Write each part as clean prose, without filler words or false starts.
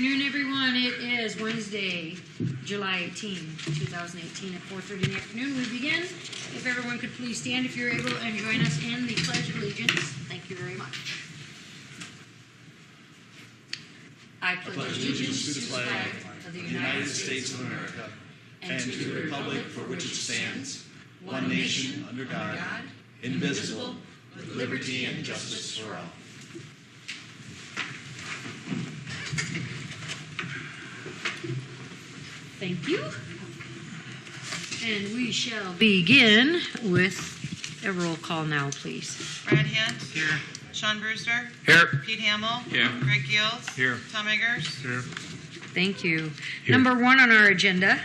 Good afternoon, everyone. It is Wednesday, July 18, 2018 at 4:30 in the afternoon. We begin. If everyone could please stand if you're able and join us in the Pledge of Allegiance. Thank you very much. I pledge allegiance to the flag of the United States of America and to the republic for which it stands, one nation under God, indivisible, with liberty and justice for all. Thank you. And we shall begin with a roll call now, please. Brad Hint. Here. Sean Brewster. Here. Pete Hamill. Here. Greg Gills. Here. Tom Eggers. Here. Thank you. Here. Number one on our agenda,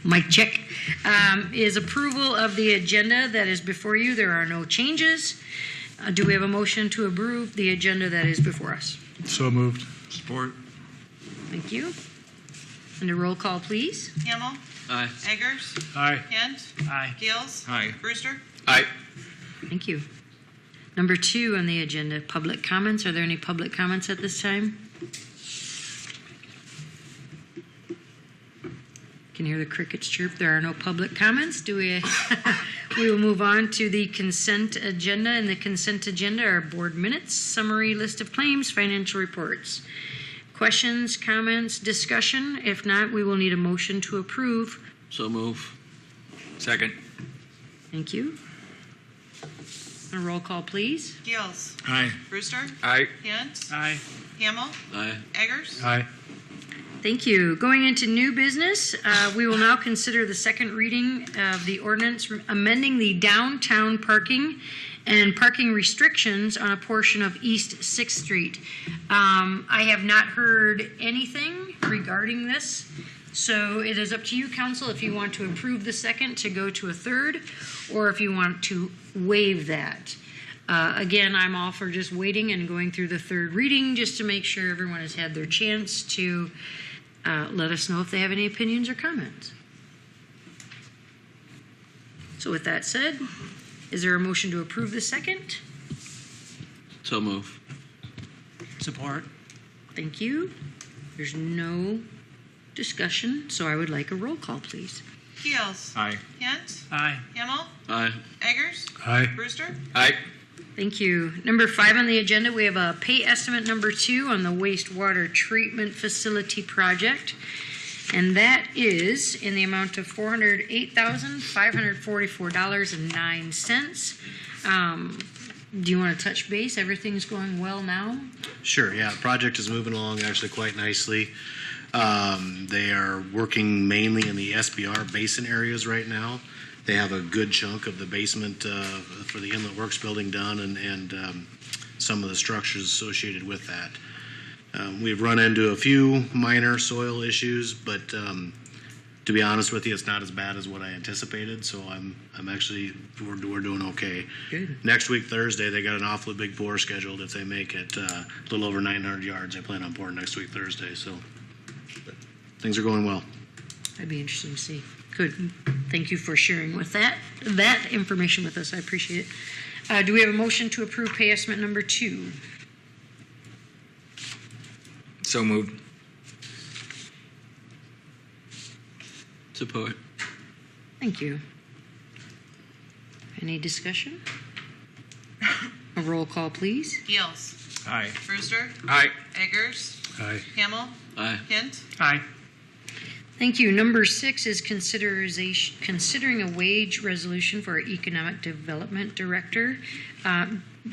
mic check, is approval of the agenda that is before you. There are no changes. Do we have a motion to approve the agenda that is before us? So moved. Support. Thank you. And a roll call, please. Hamill. Aye. Eggers. Aye. Hint. Aye. Gills. Aye. Brewster. Aye. Thank you. Number two on the agenda, public comments. Are there any public comments at this time? Can hear the crickets chirp. There are no public comments. We will move on to the consent agenda. And the consent agenda are board minutes, summary list of claims, financial reports. Questions, comments, discussion? If not, we will need a motion to approve. So move. Second. Thank you. A roll call, please. Gills. Aye. Brewster. Aye. Hint. Aye. Hamill. Aye. Eggers. Aye. Thank you. Going into new business, we will now consider the second reading of the ordinance amending the downtown parking and parking restrictions on a portion of East 6th Street. I have not heard anything regarding this, so it is up to you, council, if you want to approve the second to go to a third, or if you want to waive that. Again, I'm all for just waiting and going through the third reading just to make sure everyone has had their chance to let us know if they have any opinions or comments. So with that said, is there a motion to approve the second? So move. Support. Thank you. There's no discussion, so I would like a roll call, please. Gills. Aye. Hint. Aye. Hamill. Aye. Eggers. Aye. Brewster. Aye. Thank you. Number 5 on the agenda, we have a pay estimate number 2 on the wastewater treatment facility project. And that is in the amount of $408,544.09. Do you want to touch base? Everything's going well now? Sure, yeah. The project is moving along actually quite nicely. They are working mainly in the SBR basin areas right now. They have a good chunk of the basement for the Inlet Works building done and some of the structures associated with that. We've run into a few minor soil issues, but to be honest with you, it's not as bad as what I anticipated. So we're doing okay. Good. Next week, Thursday, they got an awfully big pour scheduled. If they make it a little over 900 yards, I plan on pouring next week, Thursday. So but things are going well. That'd be interesting to see. Good. Thank you for sharing with that information with us. I appreciate it. Do we have a motion to approve pay estimate number 2? So moved. Support. Thank you. Any discussion? A roll call, please. Gills. Aye. Brewster. Aye. Eggers. Aye. Hamill. Aye. Hint. Aye. Thank you. Number 6 is considering a wage resolution for our Economic Development Director.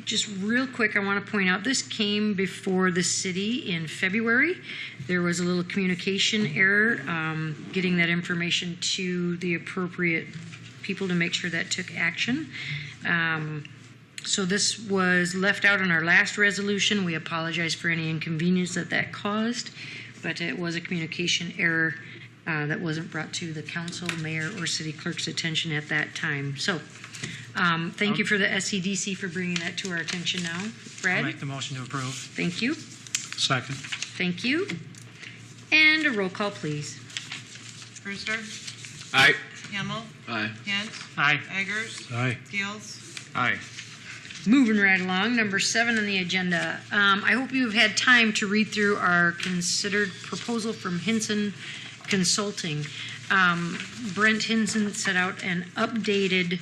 Just real quick, I want to point out this came before the city in February. There was a little communication error getting that information to the appropriate people to make sure that took action. So this was left out in our last resolution. We apologize for any inconvenience that caused, but it was a communication error that wasn't brought to the council, mayor, or city clerk's attention at that time. So thank you for the SEDC for bringing that to our attention now. Brad? I'll make the motion to approve. Thank you. Second. Thank you. And a roll call, please. Brewster. Aye. Hamill. Aye. Hint. Aye. Eggers. Aye. Gills. Aye. Moving right along, number 7 on the agenda. I hope you've had time to read through our considered proposal from Hinson Consulting. Brent Hinson set out an updated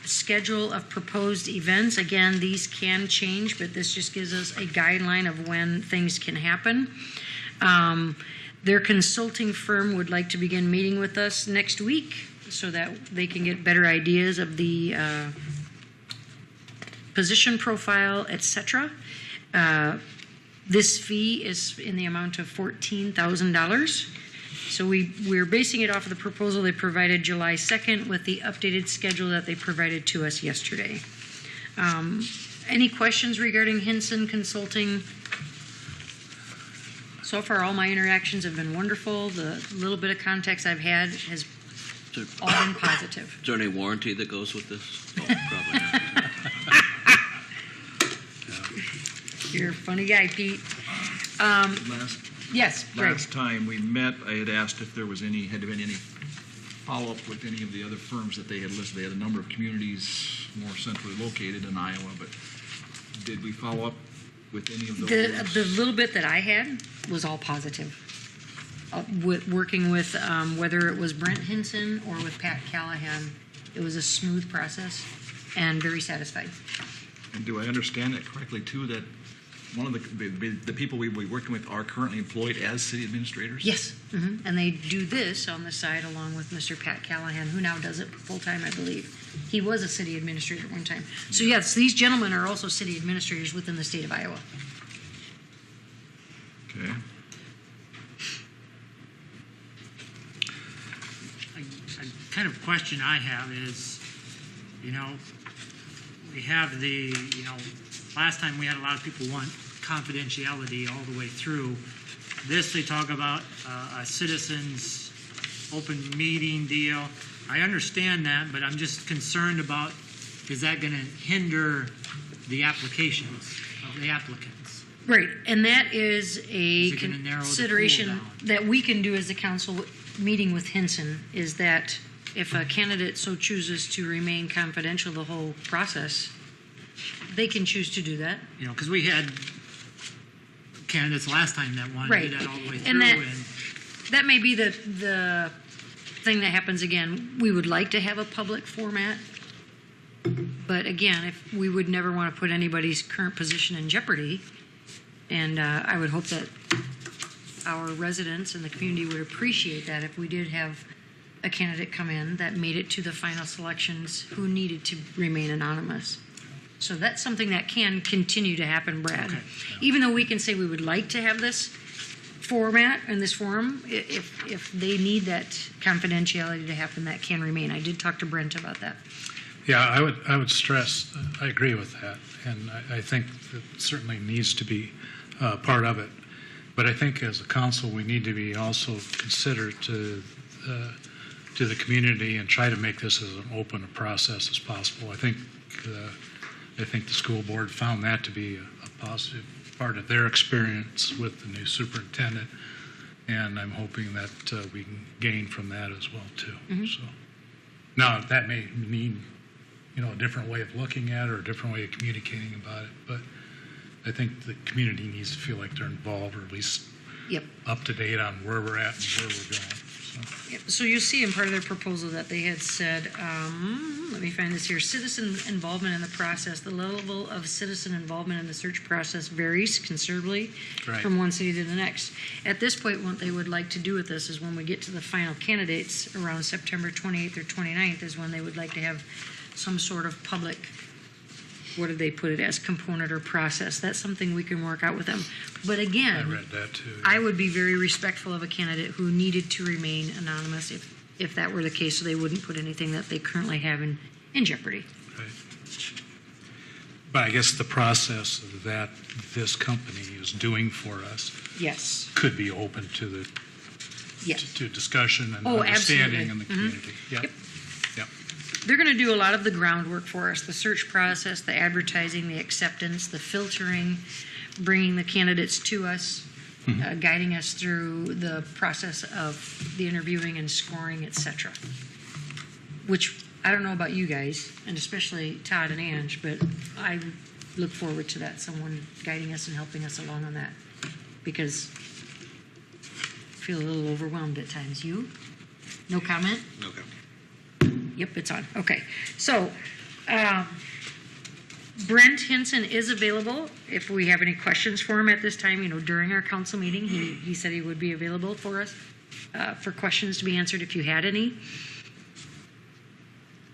schedule of proposed events. Again, these can change, but this just gives us a guideline of when things can happen. Their consulting firm would like to begin meeting with us next week so that they can get better ideas of the position profile, etc. This fee is in the amount of $14,000. So we're basing it off of the proposal they provided July 2nd with the updated schedule that they provided to us yesterday. Any questions regarding Hinson Consulting? So far, all my interactions have been wonderful. The little bit of context I've had has all been positive. Is there any warranty that goes with this? Oh, probably not. You're a funny guy, Pete. Yes, Greg. Last time we met, I had asked if there was had been any follow-up with any of the other firms that they had listed. They had a number of communities more centrally located in Iowa, but did we follow up with any of those? The little bit that I had was all positive. Working with whether it was Brent Hinson or with Pat Callahan, it was a smooth process and very satisfied. And do I understand that correctly, too, that one of the people we will be working with are currently employed as city administrators? Yes, and they do this on the side along with Mr. Pat Callahan, who now does it full-time, I believe. He was a city administrator at one time. So yes, these gentlemen are also city administrators within the state of Iowa. Okay. A kind of question I have is, we have last time we had a lot of people want confidentiality all the way through. This, they talk about a citizens open meeting deal. I understand that, but I'm just concerned about, is that going to hinder the applications of the applicants? Right, and that is a it gonna narrow the pool consideration down? that we can do as a council meeting with Hinson, is that if a candidate so chooses to remain confidential the whole process, they can choose to do that. Because we had candidates last time that wanted to do that all the way through. And that may be the thing that happens again. We would like to have a public format, but again, if we would never want to put anybody's current position in jeopardy, and I would hope that our residents and the community would appreciate that if we did have a candidate come in that made it to the final selections who needed to remain anonymous. So that's something that can continue to happen, Brad. Okay. Even though we can say we would like to have this format and this forum, if they need that confidentiality to happen, that can remain. I did talk to Brent about that. Yeah, I would stress, I agree with that, and I think that certainly needs to be part of it. But I think as a council, we need to be also considerate to the community and try to make this as an open a process as possible. I think the school board found that to be a positive part of their experience with the new superintendent, and I'm hoping that we can gain from that as well too. Mm-hmm. So now that may mean a different way of looking at it or a different way of communicating about it, but I think the community needs to feel like they're involved or at least up to date on where we're at and where we're going. So you'll see in part of their proposal that they had said, let me find this here, citizen involvement in the process. The level of citizen involvement in the search process varies considerably from one city to the next. At this point, what they would like to do with this is when we get to the final candidates around September 28th or 29th is when they would like to have some sort of public, what did they put it as, component or process. That's something we can work out with them. But again, I read that too. I would be very respectful of a candidate who needed to remain anonymous if that were the case, so they wouldn't put anything that they currently have in jeopardy. Right. But I guess the process that this company is doing for us Yes. could be open to the Yes. to discussion and Oh, understanding absolutely. in the community. Yep. Yep. Yep. They're going to do a lot of the groundwork for us, the search process, the advertising, the acceptance, the filtering, bringing the candidates to us, guiding us through the process of the interviewing and scoring, etc. Which I don't know about you guys, and especially Todd and Ange, but I look forward to that, someone guiding us and helping us along on that, because I feel a little overwhelmed at times. You? No comment? Okay. Yep, it's on. Okay. So, Brent Hinson is available if we have any questions for him at this time. You know, during our council meeting, he said he would be available for us for questions to be answered if you had any.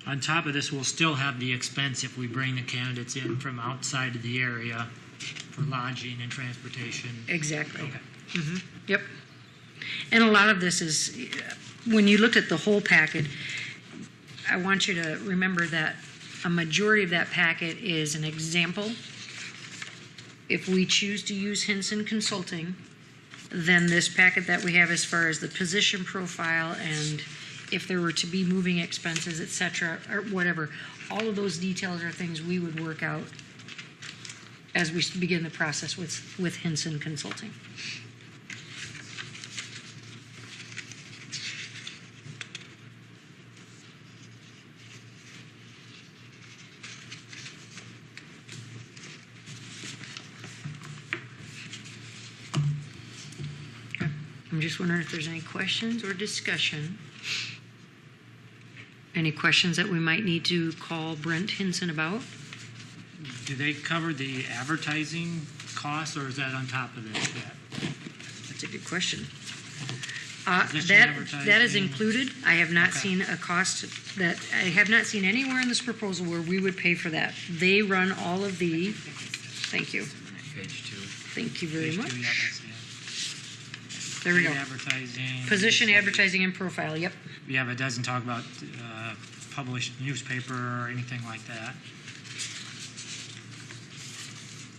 On top of this, we'll still have the expense if we bring the candidates in from outside of the area for lodging and transportation. Exactly. Okay. Yep. And a lot of this is, when you looked at the whole packet, I want you to remember that a majority of that packet is an example. If we choose to use Hinson Consulting, then this packet that we have as far as the position profile and if there were to be moving expenses, et cetera, or whatever, all of those details are things we would work out as we begin the process with Hinson Consulting. I'm just wondering if there's any questions or discussion. Any questions that we might need to call Brent Hinson about? Do they cover the advertising costs, or is that on top of this yet? That's a good question. Position That is advertising. included. I have not Okay. seen a cost that, I have not seen anywhere in this proposal where we would pay for that. They run all of the, thank you. Page 2. Thank you very Page much. two, yeah, that's it. There we Paid go. Advertising. Position, advertising, and profile, yep. Yeah, but it doesn't talk about published newspaper or anything like that.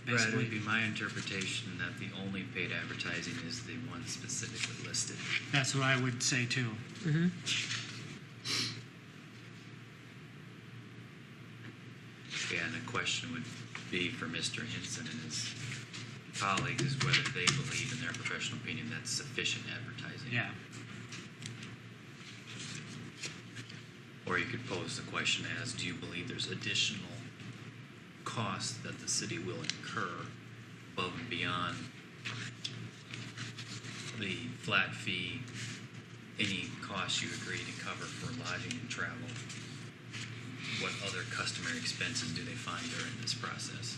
Brad, it would Basically, be my interpretation that the only paid advertising is the one specifically listed. that's what I would say too. Mm-hmm. Yeah, and the question would be for Mr. Hinson and his colleagues is whether they believe in their professional opinion that's sufficient advertising. Yeah. Or you could pose the question as, do you believe there's additional costs that the city will incur above and beyond the flat fee, any costs you agree to cover for lodging and travel? What other customary expenses do they find during this process?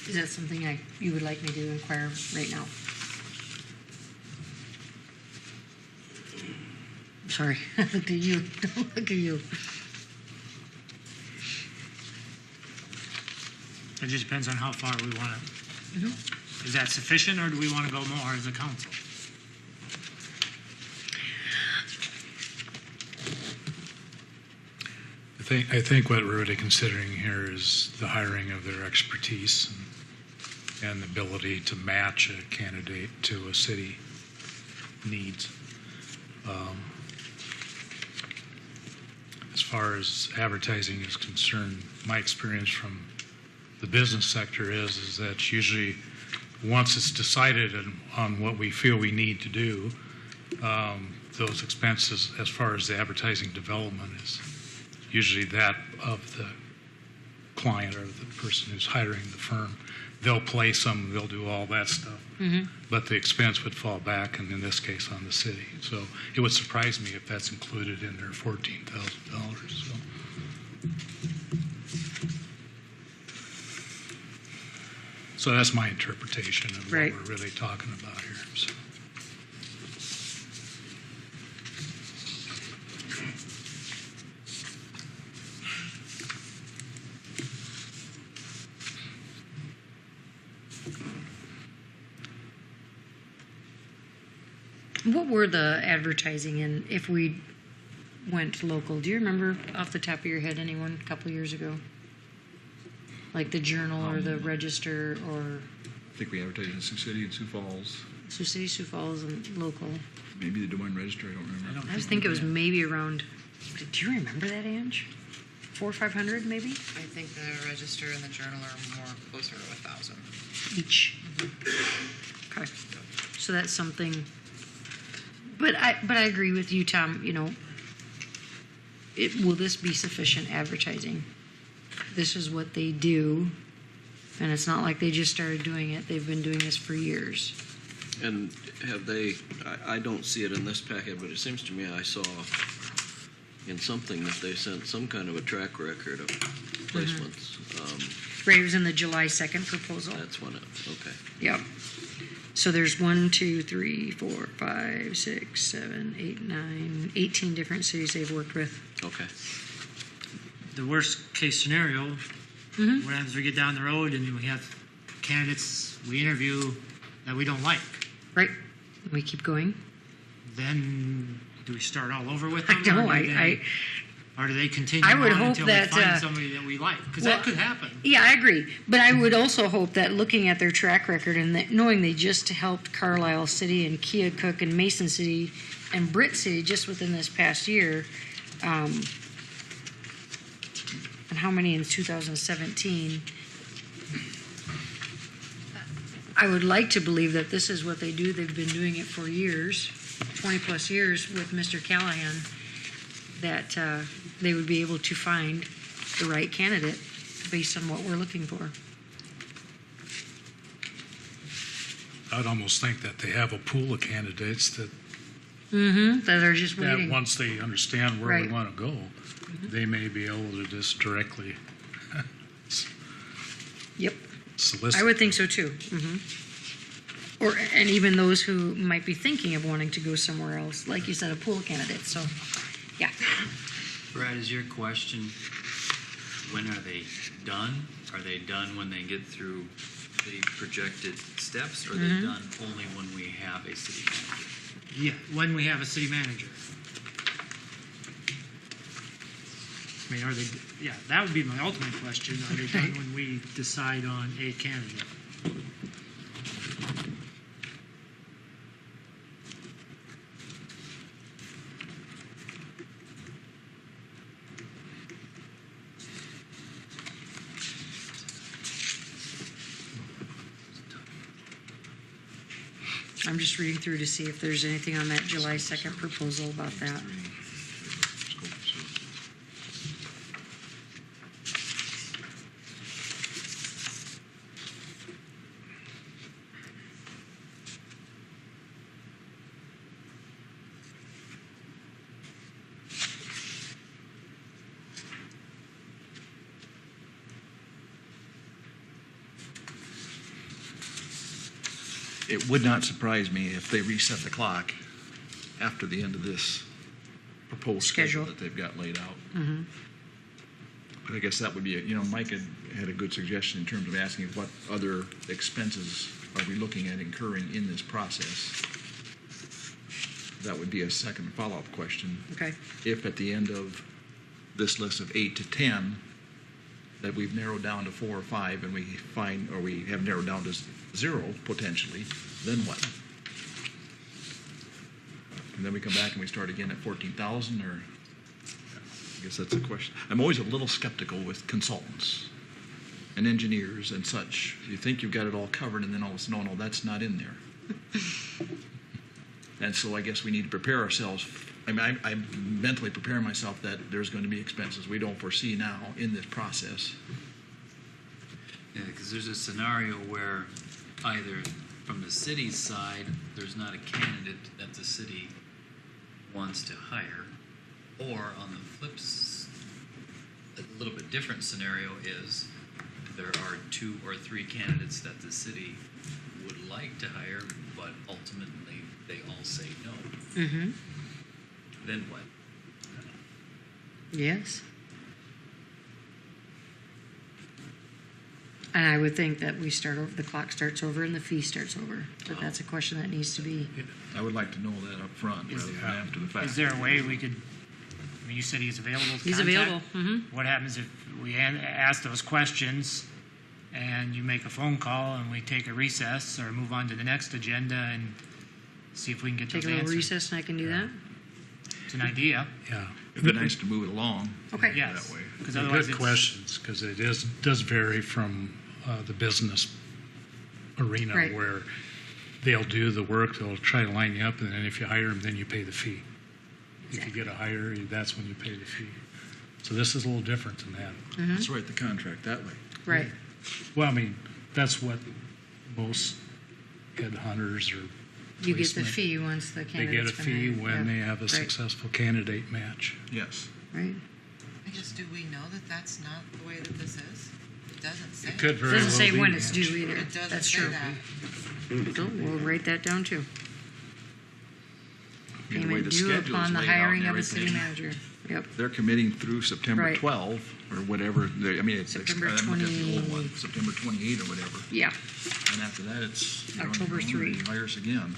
Is that something you would like me to inquire right now? Sorry, look at you. Look at you. It just depends on how far we want to. Mm-hmm. Is that sufficient, or do we want to go more as a council? I think what we're really considering here is the hiring of their expertise and the ability to match a candidate to a city needs. As far as advertising is concerned, my experience from the business sector is that usually once it's decided on what we feel we need to do, those expenses as far as the advertising development is usually that of the client or the person who's hiring the firm. They'll place them, they'll do all that stuff. Mm-hmm. But the expense would fall back, and in this case, on the city. So it would surprise me if that's included in their $14,000. So that's my interpretation of Right. what we're really talking about here. So. What were the advertising in if we went local? Do you remember off the top of your head anyone a couple years ago? Like the Journal or the Register or I think we advertised in Sioux City and Sioux Falls. Sioux City, Sioux Falls, and local. Maybe the Des Moines Register, I don't remember. I just think it was maybe around, do you remember that, Ange? 400 or 500 maybe? I think the Register and the Journal are more closer to 1,000. Each. Okay. So that's something, but I agree with you, Tom, you know, will this be sufficient advertising? This is what they do, and it's not like they just started doing it. They've been doing this for years. And have they, I don't see it in this packet, but it seems to me I saw in something that they sent some kind of a track record of placements. Right, it was in the July 2nd proposal. That's when it, okay. Yep. So there's 1, 2, 3, 4, 5, 6, 7, 8, 9, 18 different cities they've worked with. Okay. The worst case scenario, what happens if we get down the road and we have candidates we interview that we don't like? Right? We keep going. Then do we start all over with I them? know. Or do they continue I would on hope until that, we find somebody that we like? Because that could happen. Yeah, I agree. But I would also hope that looking at their track record and that knowing they just helped Carlisle City and Keokuk and Mason City and Britt City just within this past year, and how many in 2017, I would like to believe that this is what they do. They've been doing it for years, 20 plus years with Mr. Callahan, that they would be able to find the right candidate based on what we're looking for. I'd almost think that they have a pool of candidates that, That are just that waiting. once they understand where we Right. want to go, they may be able to just directly Yep. solicit. I would think so too. And even those who might be thinking of wanting to go somewhere else, like you said, a pool of candidates. So, yeah. Brad, is your question, when are they done? Are they done when they get through the projected steps, or are they done only when we have a city manager? Yeah, when we have a city manager. I mean, are they, yeah, that would be my ultimate question. Are they done when we decide on a candidate? I'm just reading through to see if there's anything on that July 2nd proposal about that. It would not surprise me if they reset the clock after the end of this proposed schedule that they've got laid out. But I guess that would be, Mike had a good suggestion in terms of asking what other expenses are we looking at incurring in this process. That would be a second follow-up question. Okay. If at the end of this list of 8 to 10, that we've narrowed down to 4 or 5 and we find, or we have narrowed down to 0 potentially, then what? And then we come back and we start again at 14,000, or I guess that's a question. I'm always a little skeptical with consultants and engineers and such. You think you've got it all covered, and then all of a sudden, no, that's not in there. And so I guess we need to prepare ourselves. I mean, I mentally prepare myself that there's going to be expenses we don't foresee now in this process. Yeah, because there's a scenario where either from the city's side, there's not a candidate that the city wants to hire, or on the flips, a little bit different scenario is there are 2 or 3 candidates that the city would like to hire, but ultimately they all say no. Then what? Yes. And I would think that we start over, the clock starts over and the fee starts over. But that's a question that needs to be. I would like to know that up front rather than after the fact. Is there a way we could, I mean, you said he's available to He's contact? available. What happens if we ask those questions and you make a phone call and we take a recess or move on to the next agenda and see if we can get Take those a little answered. recess and I can do that? It's an idea. Yeah. It'd be nice to move it along Okay. Yes. that way. Because They're otherwise good it's, questions, because it does vary from the business arena Right. where they'll do the work, they'll try to line you up, and then if you hire them, then you pay the fee. If you get a hire, that's when you pay the fee. So this is a little different than that. Let's write the contract that way. Right. Well, I mean, that's what most headhunters or You get the placement- fee once the They candidate's get a been fee hired. when Yeah. they have a Right. successful candidate match. Yes. Right. I guess, do we know that that's not the way that this is? It doesn't say. It could It very doesn't well say be when it's matched. due either. It doesn't That's say true. that. So we'll write that down too. The way Payment the due schedule upon is the laid out hiring and of a city everything. manager. Yep. They're committing through September Right. 12 or whatever. I mean, it's September I'm looking at the old 20 one, September 28 or whatever. Yeah. And after that, it's October 3. He hires again.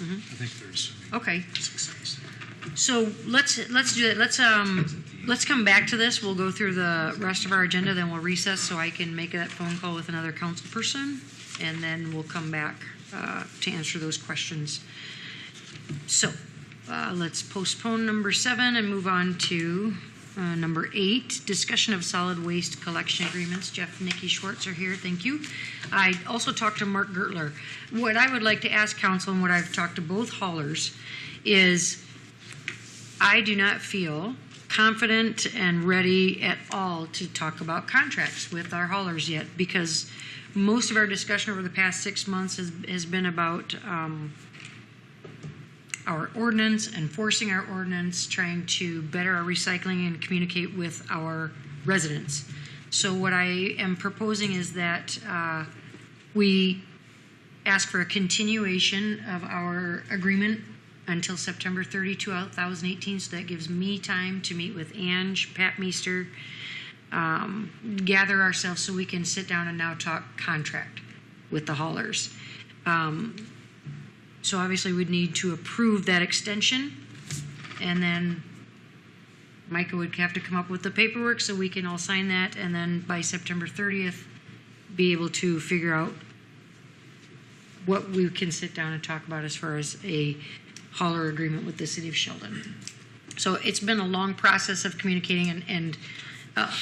I think there's Okay. success. So let's do that. Let's come back to this. We'll go through the rest of our agenda, then we'll recess so I can make that phone call with another council person, and then we'll come back to answer those questions. So let's postpone number 7 and move on to number 8, discussion of solid waste collection agreements. Jeff and Nikki Schwartz are here. Thank you. I also talked to Mark Gertler. What I would like to ask council, and what I've talked to both haulers, is I do not feel confident and ready at all to talk about contracts with our haulers yet, because most of our discussion over the past 6 months has been about our ordinance, enforcing our ordinance, trying to better our recycling and communicate with our residents. So what I am proposing is that we ask for a continuation of our agreement until September 30, 2018. So that gives me time to meet with Ange, Pat Meester, gather ourselves so we can sit down and now talk contract with the haulers. So obviously we'd need to approve that extension, and then Micah would have to come up with the paperwork so we can all sign that, and then by September 30th, be able to figure out what we can sit down and talk about as far as a hauler agreement with the city of Sheldon. So it's been a long process of communicating and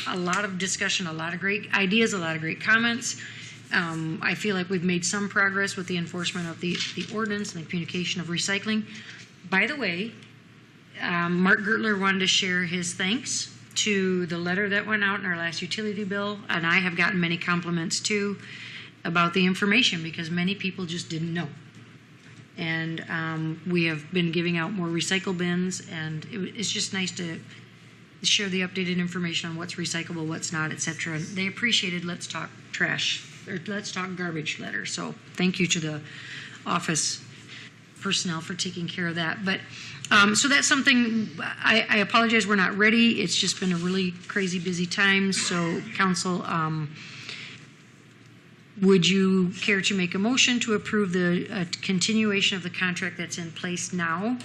a lot of discussion, a lot of great ideas, a lot of great comments. I feel like we've made some progress with the enforcement of the ordinance and the communication of recycling. By the way, Mark Gertler wanted to share his thanks to the letter that went out in our last utility bill, and I have gotten many compliments too about the information, because many people just didn't know. And we have been giving out more recycle bins, and it's just nice to share the updated information on what's recyclable, what's not, etc. And they appreciated Let's Talk Trash, or Let's Talk Garbage letter. So thank you to the office personnel for taking care of that. But so that's something, I apologize, we're not ready. It's just been a really crazy busy time. So council, would you care to make a motion to approve the continuation of the contract that's in place now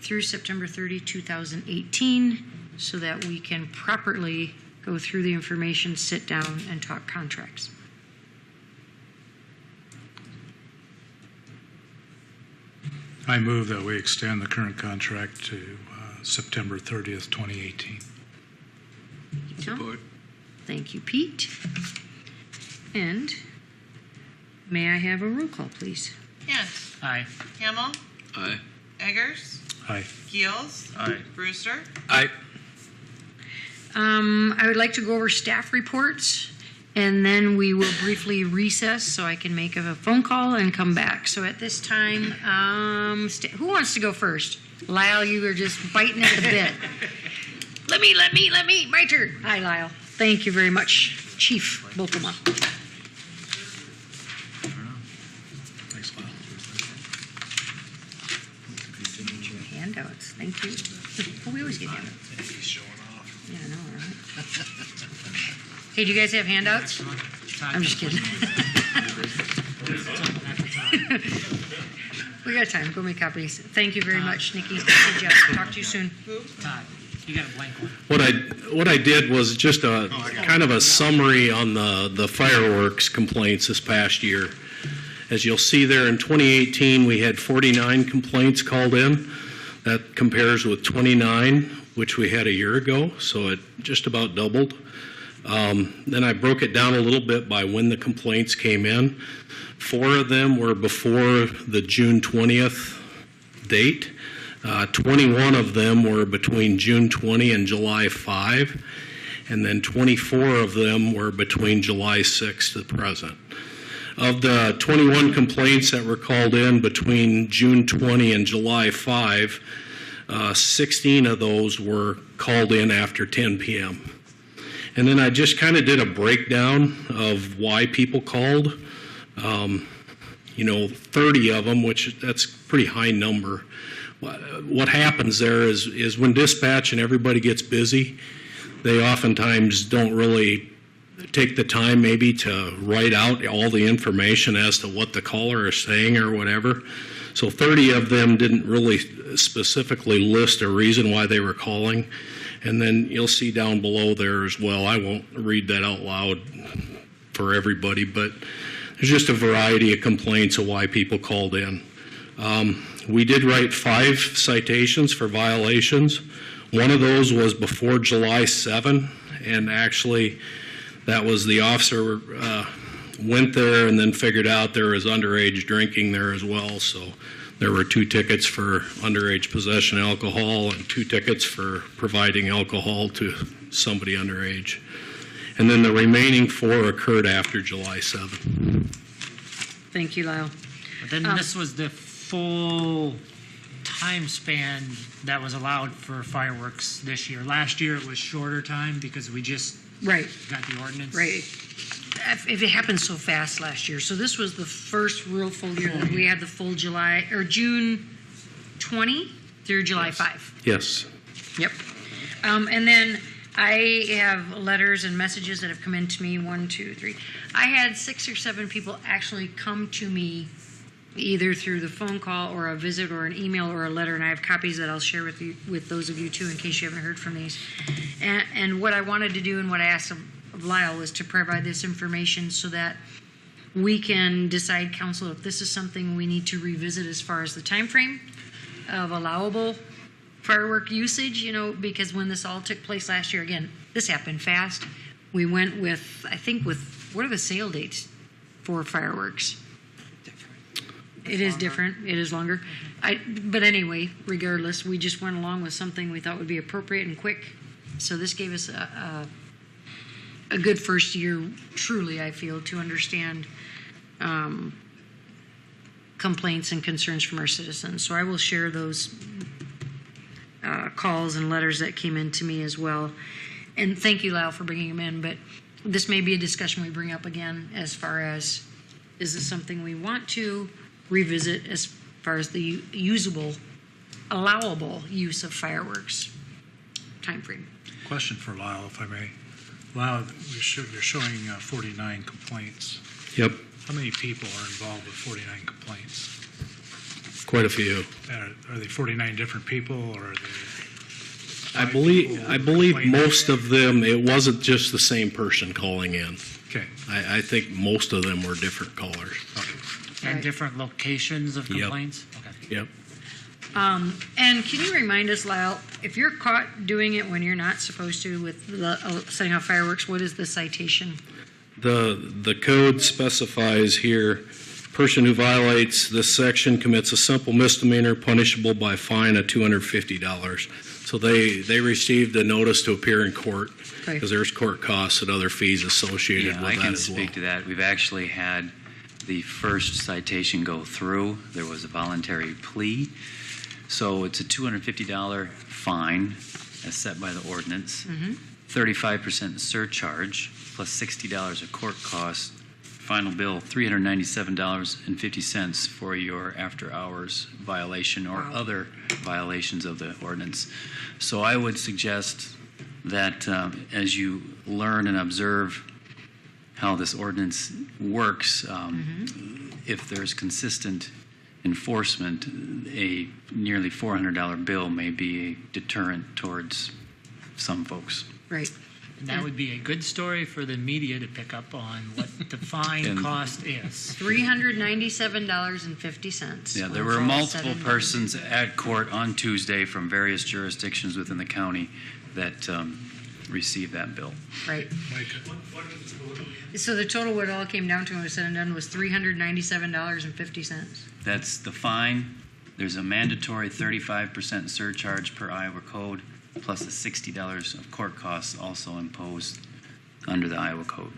through September 30, 2018, so that we can properly go through the information, sit down, and talk contracts? I move that we extend the current contract to September 30th, 2018. Support. Thank you, Pete. And may I have a roll call, please? Yes. Aye. Hamel, Aye. Eggers, Aye. Keels, Aye. Brewster. Aye. I would like to go over staff reports, and then we will briefly recess so I can make a phone call and come back. So at this time, who wants to go first? Lyle, you are just biting at the bit. Let me, my turn. Hi, Lyle. Thank you very much, Chief Bokuma. Thanks, Lyle. Handouts, thank you. Oh, we always get handouts. He's showing off. Yeah, I know, right? Hey, do you guys have handouts? I'm just kidding. We got time. Go make copies. Thank you very much, Nikki. Thank you, Jeff. Talk to you soon. Who? Todd. You got a blank one. What I did was just a kind of a summary on the fireworks complaints this past year. As you'll see there, in 2018, we had 49 complaints called in. That compares with 29, which we had a year ago, so it just about doubled. Then I broke it down a little bit by when the complaints came in. 4 of them were before the June 20th date. 21 of them were between June 20 and July 5, and then 24 of them were between July 6 to the present. Of the 21 complaints that were called in between June 20 and July 5, 16 of those were called in after 10 p.m. And then I just kind of did a breakdown of why people called. 30 of them, which that's a pretty high number. What happens there is when dispatch and everybody gets busy, they oftentimes don't really take the time maybe to write out all the information as to what the caller is saying or whatever. So 30 of them didn't really specifically list a reason why they were calling. And then you'll see down below there as well, I won't read that out loud for everybody, but there's just a variety of complaints of why people called in. We did write 5 citations for violations. One of those was before July 7, and actually that was the officer went there and then figured out there was underage drinking there as well. So there were 2 tickets for underage possession of alcohol and 2 tickets for providing alcohol to somebody underage. And then the remaining 4 occurred after July 7. Thank you, Lyle. But then this was the full time span that was allowed for fireworks this year. Last year it was shorter time because we just Right. got the ordinance. Right. If it happened so fast last year. So this was the first real full year that we had the full July or June 20 through July 5. Yes. Yep. And then I have letters and messages that have come in to me. 1, 2, 3. I had 6 or 7 people actually come to me either through the phone call or a visit or an email or a letter, and I have copies that I'll share with you, with those of you too, in case you haven't heard from these. And what I wanted to do and what I asked of Lyle was to provide this information so that we can decide, council, if this is something we need to revisit as far as the time frame of allowable firework usage, because when this all took place last year, again, this happened fast. We went with, what are the sale dates for fireworks? It is different. It is longer. But anyway, regardless, we just went along with something we thought would be appropriate and quick. So this gave us a good first year, truly, I feel, to understand complaints and concerns from our citizens. So I will share those calls and letters that came in to me as well. And thank you, Lyle, for bringing them in. But this may be a discussion we bring up again as far as, is this something we want to revisit as far as the allowable use of fireworks time frame. Question for Lyle, if I may. Lyle, you're showing 49 complaints. Yep. How many people are involved with 49 complaints? Quite a few. Are they 49 different people, or are they? I believe most of them, it wasn't just the same person calling in. Okay. I think most of them were different callers. Okay. And different locations of Yep. complaints? Okay. Yep. And can you remind us, Lyle, if you're caught doing it when you're not supposed to with setting off fireworks, what is the citation? The code specifies here, person who violates this section commits a simple misdemeanor punishable by fine of $250. So they received a notice to appear in court because there's court costs and other fees associated with that as well. I can speak to that. We've actually had the first citation go through. There was a voluntary plea. So it's a $250 fine as set by the ordinance, 35% surcharge, plus $60 of court costs. Final bill, $397.50 for your after-hours violation or other violations of the ordinance. So I would suggest that as you learn and observe how this ordinance works, if there's consistent enforcement, a nearly $400 bill may be a deterrent towards some folks. Right. And that would be a good story for the media to pick up on what the fine And- cost is. $397.50. Yeah, there were multiple persons at court on Tuesday from various jurisdictions within the county that received that bill. Right. Micah. So the total, what it all came down to when it was said and done, was $397.50. That's the fine. There's a mandatory 35% surcharge per Iowa code, plus the $60 of court costs also imposed under the Iowa code.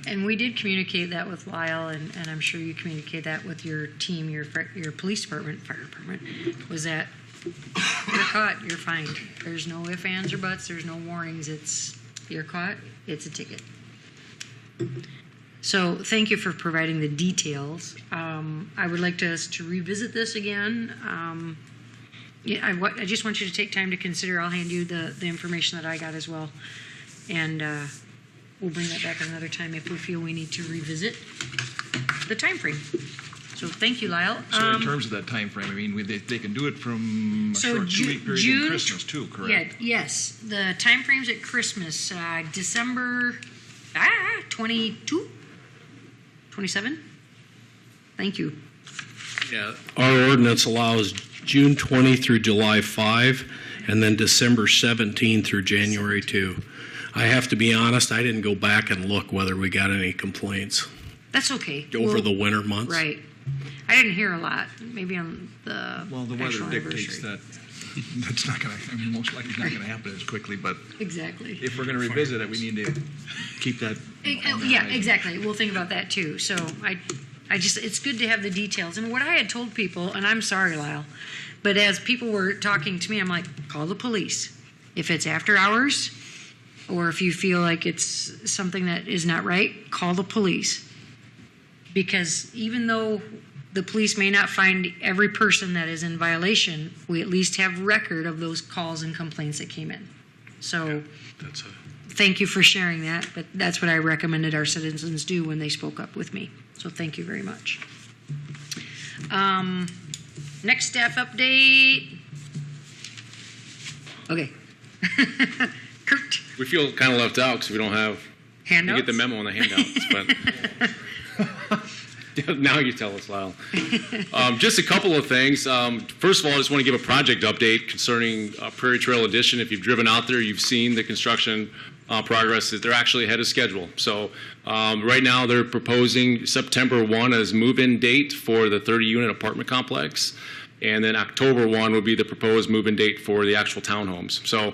And we did communicate that with Lyle, and I'm sure you communicate that with your team, your police department, fire department, was that you're caught, you're fined. There's no ifs, ands, or buts. There's no warnings. It's you're caught, it's a ticket. So thank you for providing the details. I would like us to revisit this again. Yeah, I just want you to take time to consider. I'll hand you the information that I got as well. And we'll bring that back another time if we feel we need to revisit the time frame. So thank you, Lyle. So in terms of that time frame, I mean, they can do it from a short 2-week period in Christmas too, correct? Yeah, yes. The time frame's at Christmas, December 22, 27. Thank you. Yeah, our ordinance allows June 20 through July 5, and then December 17 through January 2. I have to be honest, I didn't go back and look whether we got any complaints That's okay. over the winter months. Right. I didn't hear a lot. Maybe on the Well, the weather actual dictates anniversary. that that's not going to, I mean, most likely it's not going to happen as quickly, but Exactly. if we're going to revisit it, we need to keep that. Yeah, exactly. We'll think about that too. So I just, it's good to have the details. And what I had told people, and I'm sorry, Lyle, but as people were talking to me, I'm like, call the police. If it's after hours, or if you feel like it's something that is not right, call the police. Because even though the police may not find every person that is in violation, we at least have record of those calls and complaints that came in. So That's a thank you for sharing that, but that's what I recommended our citizens do when they spoke up with me. So thank you very much. Next staff update. Okay. Kurt, We feel kind of left out because we don't have, you handouts? get the memo on the handouts, but now you tell us, Lyle. Just a couple of things. First of all, I just want to give a project update concerning Prairie Trail Addition. If you've driven out there, you've seen the construction progress. They're actually ahead of schedule. So right now they're proposing September 1 as move-in date for the 30-unit apartment complex. And then October 1 would be the proposed move-in date for the actual townhomes. So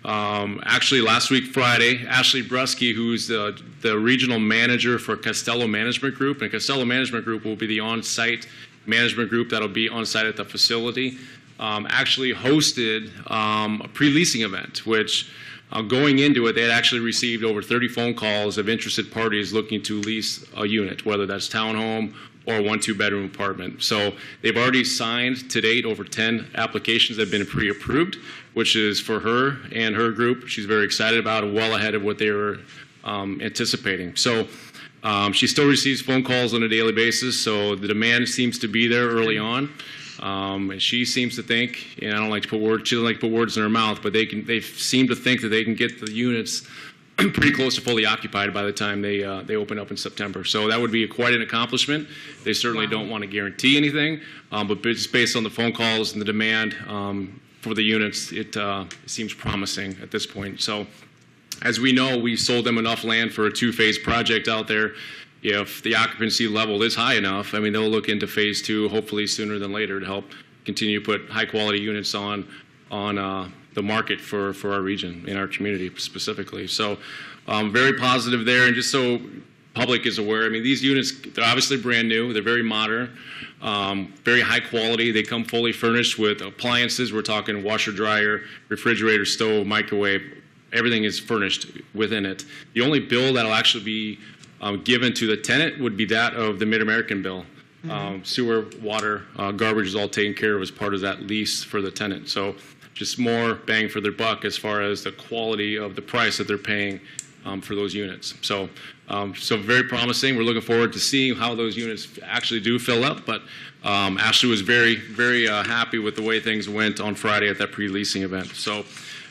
actually last week, Friday, Ashley Brusky, who's the regional manager for Costello Management Group, and Costello Management Group will be the on-site management group that'll be on-site at the facility, actually hosted a pre-leasing event, which going into it, they had actually received over 30 phone calls of interested parties looking to lease a unit, whether that's townhome or a 1-2 bedroom apartment. So they've already signed to date over 10 applications that have been pre-approved, which is for her and her group. She's very excited about it, well ahead of what they were anticipating. So she still receives phone calls on a daily basis, so the demand seems to be there early on. And she seems to think, and I don't like to put words, she doesn't like to put words in her mouth, but they seem to think that they can get the units pretty close to fully occupied by the time they open up in September. So that would be quite an accomplishment. They certainly don't want to guarantee anything, but just based on the phone calls and the demand for the units, it seems promising at this point. So as we know, we sold them enough land for a 2-phase project out there. If the occupancy level is high enough, I mean, they'll look into phase 2 hopefully sooner than later to help continue to put high quality units on the market for our region, in our community specifically. So very positive there. And just so public is aware, I mean, these units, they're obviously brand new. They're very modern, very high quality. They come fully furnished with appliances. We're talking washer, dryer, refrigerator, stove, microwave. Everything is furnished within it. The only bill that'll actually be given to the tenant would be that of the Mid-American bill. Sewer, water, garbage is all taken care of as part of that lease for the tenant. So just more bang for their buck as far as the quality of the price that they're paying for those units. So very promising. We're looking forward to seeing how those units actually do fill up. But Ashley was very, very happy with the way things went on Friday at that pre-leasing event. So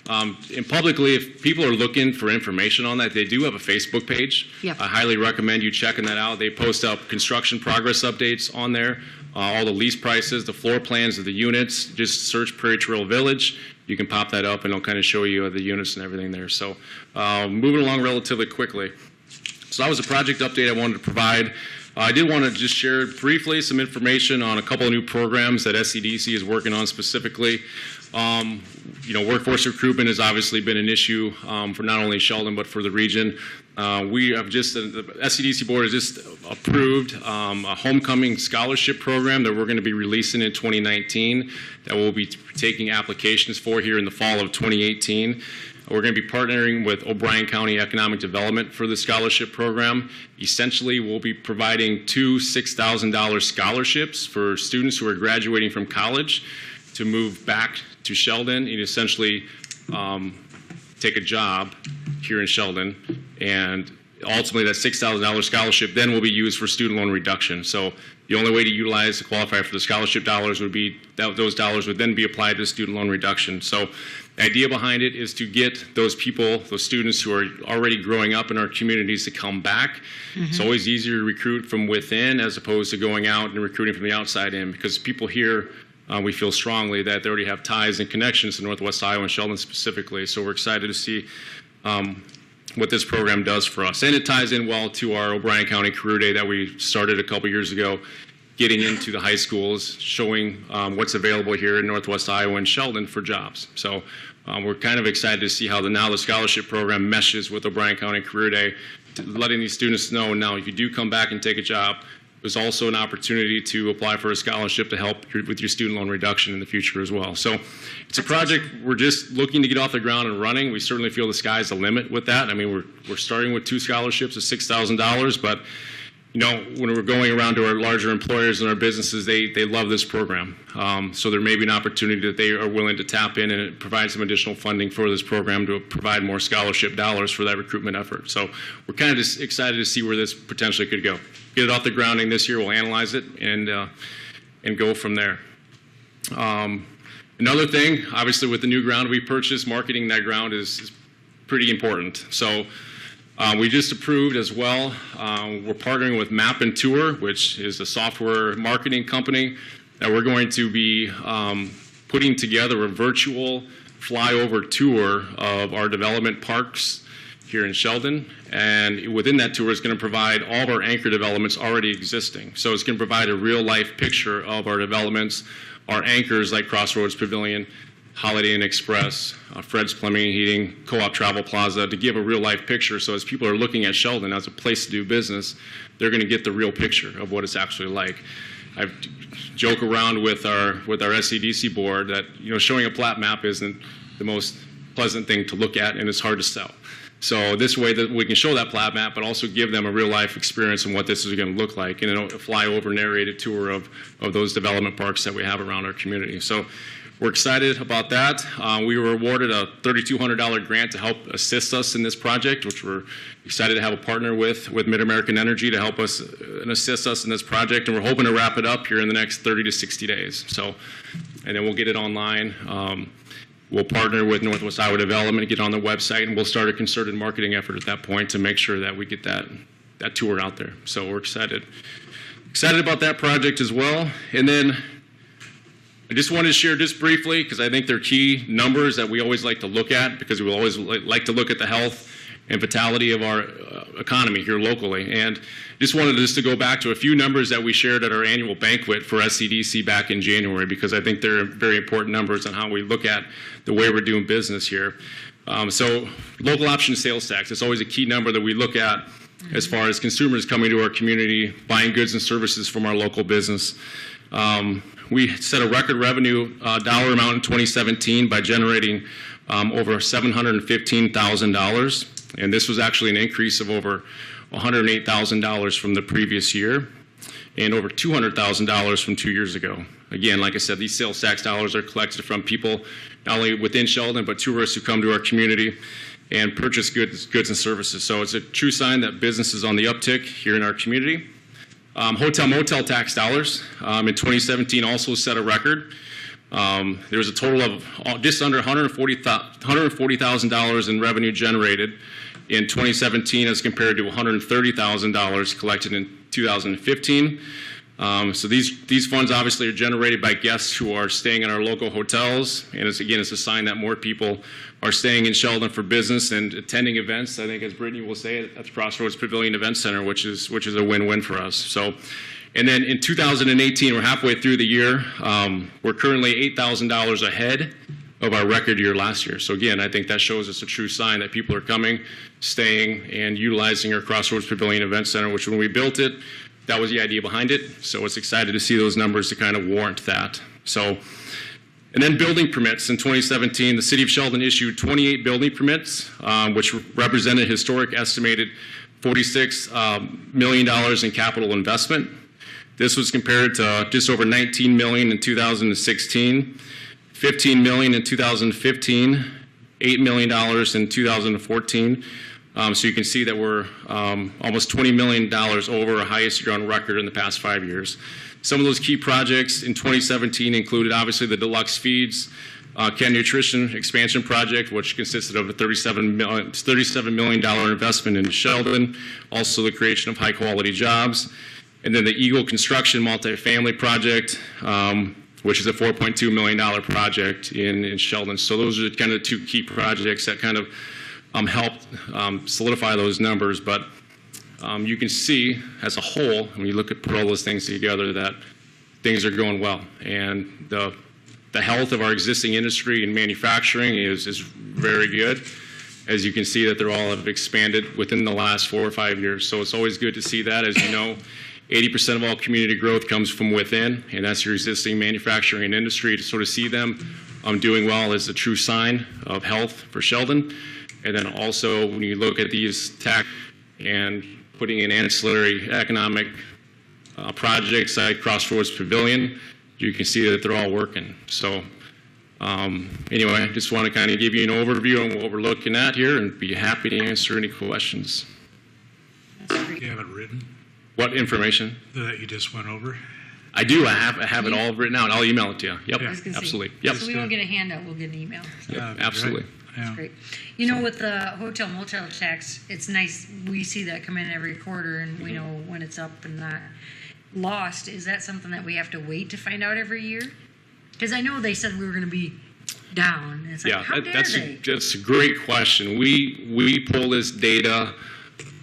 And publicly, if people are looking for information on that, they do have a Facebook page. Yep. I highly recommend you checking that out. They post up construction progress updates on there, all the lease prices, the floor plans of the units. Just search Prairie Trail Village. You can pop that up, and it'll kind of show you the units and everything there. So moving along relatively quickly. So that was a project update I wanted to provide. I did want to just share briefly some information on a couple of new programs that SCDC is working on specifically. Workforce recruitment has obviously been an issue for not only Sheldon but for the region. We have the SCDC board has just approved a homecoming scholarship program that we're going to be releasing in 2019 that we'll be taking applications for here in the fall of 2018. We're going to be partnering with O'Brien County Economic Development for the scholarship program. Essentially, we'll be providing two $6,000 scholarships for students who are graduating from college to move back to Sheldon and essentially take a job here in Sheldon. And ultimately, that $6,000 scholarship then will be used for student loan reduction. So the only way to utilize to qualify for the scholarship dollars would be that those dollars would then be applied to student loan reduction. So the idea behind it is to get those people, those students who are already growing up in our communities to come back. Mm-hmm. It's always easier to recruit from within as opposed to going out and recruiting from the outside in, because people here, we feel strongly that they already have ties and connections to Northwest Iowa and Sheldon specifically. So we're excited to see what this program does for us. And it ties in well to our O'Brien County Career Day that we started a couple years ago, getting into the high schools, showing what's available here in Northwest Iowa and Sheldon for jobs. So we're kind of excited to see how now the scholarship program meshes with O'Brien County Career Day, letting these students know now if you do come back and take a job, there's also an opportunity to apply for a scholarship to help with your student loan reduction in the future as well. So it's a project we're just looking to get off the ground and running. We certainly feel the sky's the limit with that. I mean, we're starting with two scholarships of $6,000, but when we're going around to our larger employers and our businesses, they love this program. So there may be an opportunity that they are willing to tap in and provide some additional funding for this program to provide more scholarship dollars for that recruitment effort. So we're kind of just excited to see where this potentially could go. Get it off the grounding this year, we'll analyze it and go from there. Another thing, obviously with the new ground we purchased, marketing that ground is pretty important. So we just approved as well. We're partnering with Map and Tour, which is a software marketing company, that we're going to be putting together a virtual flyover tour of our development parks here in Sheldon. And within that tour is going to provide all of our anchor developments already existing. So it's going to provide a real life picture of our developments, our anchors like Crossroads Pavilion, Holiday Inn Express, Fred's Plumbing and Heating, Co-op Travel Plaza, to give a real life picture. So as people are looking at Sheldon as a place to do business, they're going to get the real picture of what it's actually like. I joke around with our SCDC board that showing a plat map isn't the most pleasant thing to look at, and it's hard to sell. So this way that we can show that plat map, but also give them a real life experience on what this is going to look like, and a flyover narrated tour of those development parks that we have around our community. So we're excited about that. We were awarded a $3,200 grant to help assist us in this project, which we're excited to have a partner with Mid-American Energy to help us and assist us in this project. And we're hoping to wrap it up here in the next 30 to 60 days. So, and then we'll get it online. We'll partner with Northwest Iowa Development, get on the website, and we'll start a concerted marketing effort at that point to make sure that we get that tour out there. So we're excited about that project as well. And then I just wanted to share just briefly, because I think they're key numbers that we always like to look at, because we always like to look at the health and vitality of our economy here locally. And just wanted to go back to a few numbers that we shared at our annual banquet for SCDC back in January, because I think they're very important numbers on how we look at the way we're doing business here. So local option sales tax, it's always a key number that we look at as far as consumers coming to our community, buying goods and services from our local business. We set a record revenue dollar amount in 2017 by generating over $715,000. And this was actually an increase of over $108,000 from the previous year and over $200,000 from 2 years ago. Again, like I said, these sales tax dollars are collected from people not only within Sheldon, but tourists who come to our community and purchase goods and services. So it's a true sign that business is on the uptick here in our community. Hotel motel tax dollars in 2017 also set a record. There was a total of just under $140,000 in revenue generated in 2017 as compared to $130,000 collected in 2015. So these funds obviously are generated by guests who are staying in our local hotels, and it's a sign that more people are staying in Sheldon for business and attending events. I think, as Brittany will say, at the Crossroads Pavilion Event Center, which is a win-win for us. So, and then in 2018, we're halfway through the year. We're currently $8,000 ahead of our record year last year. So again, I think that shows us a true sign that people are coming, staying, and utilizing our Crossroads Pavilion Event Center, which when we built it, that was the idea behind it. So it's excited to see those numbers to kind of warrant that. So, and then building permits. In 2017, the City of Sheldon issued 28 building permits, which represented a historic estimated $46 million in capital investment. This was compared to just over $19 million in 2016, $15 million in 2015, $8 million in 2014. So you can see that we're almost $20 million over our highest year on record in the past 5 years. Some of those key projects in 2017 included obviously the Deluxe Feeds, Can Nutrition Expansion Project, which consisted of a $37 million investment in Sheldon, also the creation of high-quality jobs, and then the Eagle Construction Multifamily Project, which is a $4.2 million project in Sheldon. So those are kind of the two key projects that kind of helped solidify those numbers. But you can see as a whole, when you put all those things together, that things are going well. And the health of our existing industry and manufacturing is very good. As you can see that they're all have expanded within the last 4 or 5 years. So it's always good to see that. As you know, 80% of all community growth comes from within, and that's your existing manufacturing and industry. To sort of see them doing well is a true sign of health for Sheldon. And then also, when you look at these tax and putting in ancillary economic projects like Crossroads Pavilion, you can see that they're all working. So anyway, I just want to kind of give you an overview on what we're looking at here and be happy to answer any questions. You have it written, What information? that you just went over? I do. I have it all written out. I'll email it to you. Yep, Yeah. I was gonna say, absolutely. Yep, So we won't get a handout, we'll get an email. yep, That'd be absolutely. great. Yeah. Great. You know, with the hotel motel tax, it's nice, we see that come in every quarter and we know when it's up and not lost. Is that something that we have to wait to find out every year? Because I know they said we were gonna be down. And it's like, Yeah, how dare that's they? that's a great question. We pull this data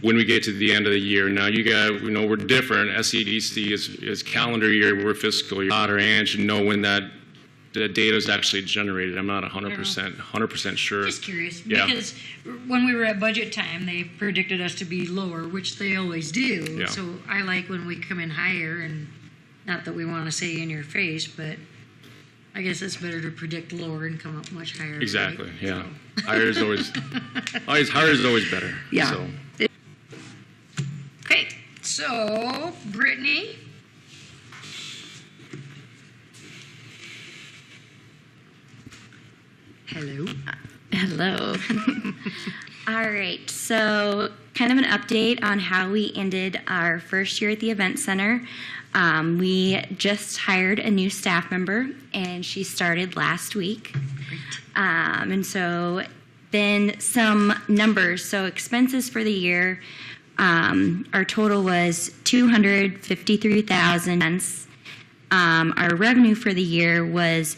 when we get to the end of the year. Now, you know we're different. SEDC is calendar year, we're fiscal year. Or Ange, you know when the data is actually generated. I'm not 100% sure. Just curious, Yeah. because when we were at budget time, they predicted us to be lower, which they always do. Yeah. So I like when we come in higher, and not that we want to say in your face, but I guess it's better to predict lower and come up much higher. Exactly. right? Yeah. So. Higher is always better. Yeah. So. Okay, so Brittany. Hello. Hello. All right, so kind of an update on how we ended our first year at the Event Center. We just hired a new staff member, and she started last week. And so then some numbers. So expenses for the year, our total was $253,000. Our revenue for the year was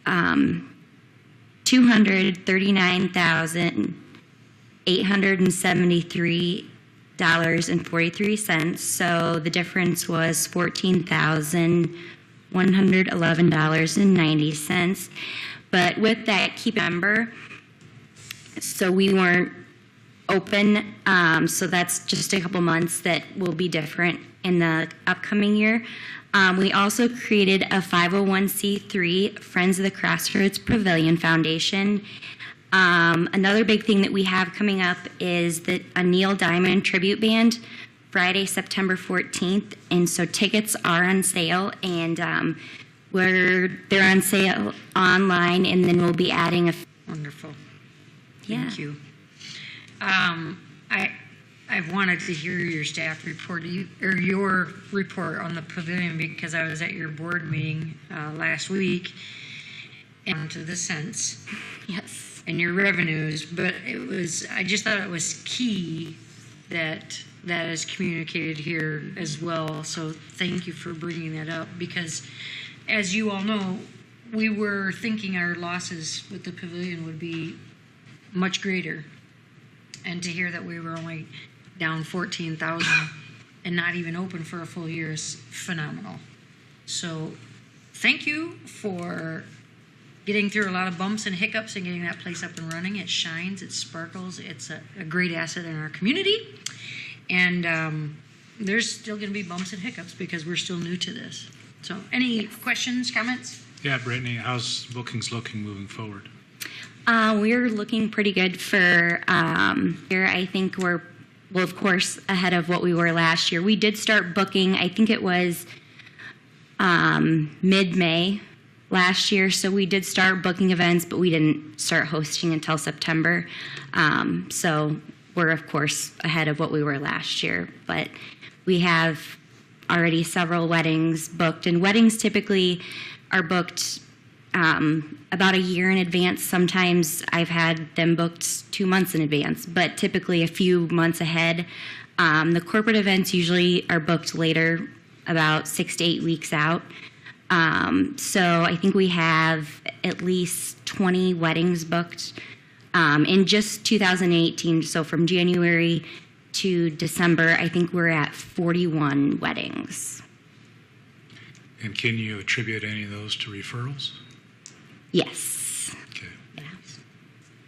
$239,873.43. So the difference was $14,111.90. But with that, keep in number, so we weren't open, so that's just a couple months that will be different in the upcoming year. We also created a 501c3 Friends of the Crossroads Pavilion Foundation. Another big thing that we have coming up is a Neil Diamond tribute band, Friday, September 14th. And so tickets are on sale, and they're on sale online, and then we'll be adding a... Wonderful. Yeah. Thank you. I've wanted to hear your staff report, or your report on the pavilion, because I was at your board meeting last week, and to the cents Yes. and your revenues, but I just thought it was key that that is communicated here as well. So thank you for bringing that up, because as you all know, we were thinking our losses with the pavilion would be much greater. And to hear that we were only down 14,000 and not even open for a full year is phenomenal. So thank you for getting through a lot of bumps and hiccups and getting that place up and running. It shines, it sparkles, it's a great asset in our community. And there's still going to be bumps and hiccups because we're still new to this. So any questions, comments? Yeah, Brittany, how's bookings looking moving forward? We're looking pretty good for here. I think we're, well, of course, ahead of what we were last year. We did start booking, I think it was mid-May last year, so we did start booking events, but we didn't start hosting until September. So we're, of course, ahead of what we were last year. But we have already several weddings booked, and weddings typically are booked about a year in advance. Sometimes I've had them booked 2 months in advance, but typically a few months ahead. The corporate events usually are booked later, about 6 to 8 weeks out. So I think we have at least 20 weddings booked in just 2018. So from January to December, I think we're at 41 weddings. And can you attribute any of those to referrals? Yes. Okay.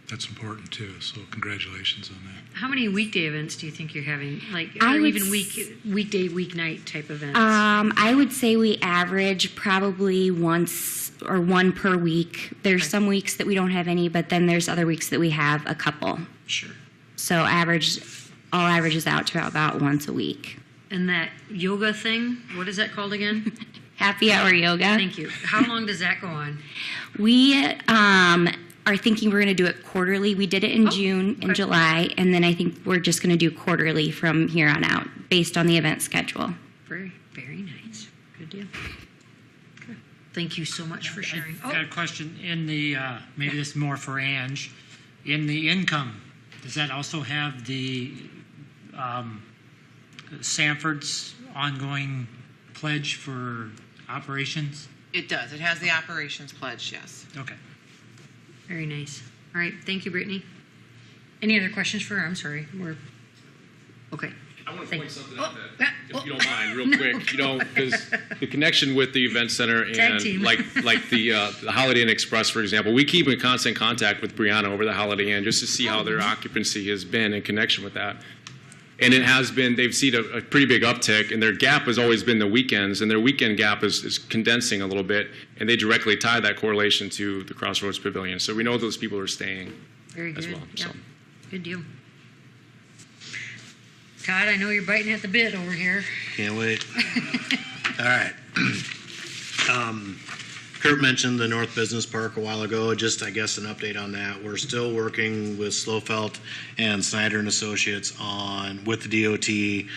That's important too, so congratulations on that. How many weekday events do you think you're having? Like, I or would even weekday, weeknight type events? I would say we average probably once or one per week. There's Okay. some weeks that we don't have any, but then there's other weeks that we have a couple. Sure. So all averages out to about once a week. And that yoga thing, what is that called again? Happy hour yoga. Thank you. How long does that go on? We are thinking we're going to do it quarterly. We did it in June and okay. July, and then I think we're just going to do quarterly from here on out based on the event schedule. Very, very nice. Good deal. Good. Thank you so much for sharing. I've got a question in the, maybe this is more for Ange. In the income, does that also have the Sanford's ongoing pledge for operations? It does. It has the operations pledge, yes. Okay. Very nice. All right. Thank you, Brittany. Any other questions for her? I'm sorry. Okay. I want to Thank- point something Oh, out yeah, that, if you oh. don't mind, real No, quick, you know, go. because the connection with the event center Tag and team. like the Holiday Inn Express, for example, we keep in constant contact with Brianna over the Holiday Inn just to see how their occupancy has been in connection with that. And it has been, they've seen a pretty big uptick, and their gap has always been the weekends, and their weekend gap is condensing a little bit, and they directly tie that correlation to the Crossroads Pavilion. So we know those people are staying Very good. as well. Yeah. So. Good deal. Todd, I know you're biting at the bit over here. Can't wait. All right. Kurt mentioned the North Business Park a while ago. Just, I guess, an update on that. We're still working with Slofelt and Snyder and Associates with the DOT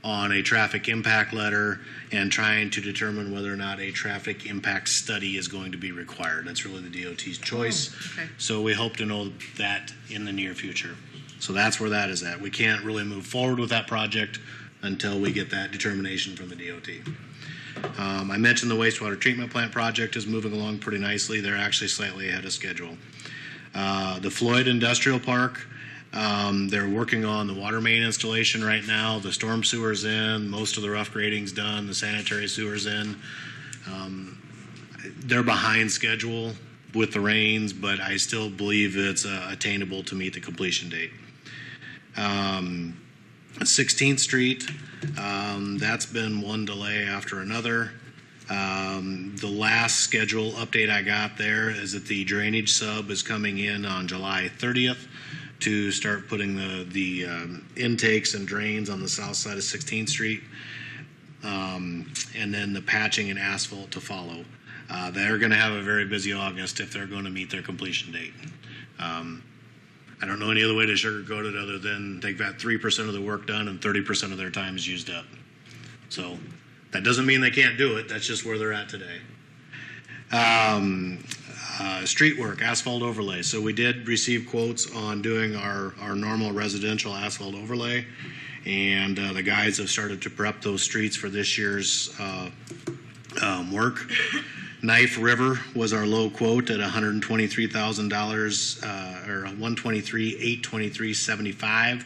on a traffic impact letter and trying to determine whether or not a traffic impact study is going to be required. That's really the DOT's choice. okay. So we hope to know that in the near future. So that's where that is at. We can't really move forward with that project until we get that determination from the DOT. I mentioned the wastewater treatment plant project is moving along pretty nicely. They're actually slightly ahead of schedule. The Floyd Industrial Park, they're working on the water main installation right now. The storm sewer's in, most of the rough grading's done, the sanitary sewer's in. They're behind schedule with the rains, but I still believe it's attainable to meet the completion date. 16th Street, that's been one delay after another. The last schedule update I got there is that the drainage sub is coming in on July 30th to start putting the intakes and drains on the south side of 16th Street, and then the patching and asphalt to follow. They're going to have a very busy August if they're going to meet their completion date. I don't know any other way to sugarcoat it other than they've got 3% of the work done and 30% of their time is used up. So that doesn't mean they can't do it. That's just where they're at today. Street work, asphalt overlay. So we did receive quotes on doing our normal residential asphalt overlay, and the guys have started to prep those streets for this year's work. Knife River was our low quote at $123,000, or $123,823.75.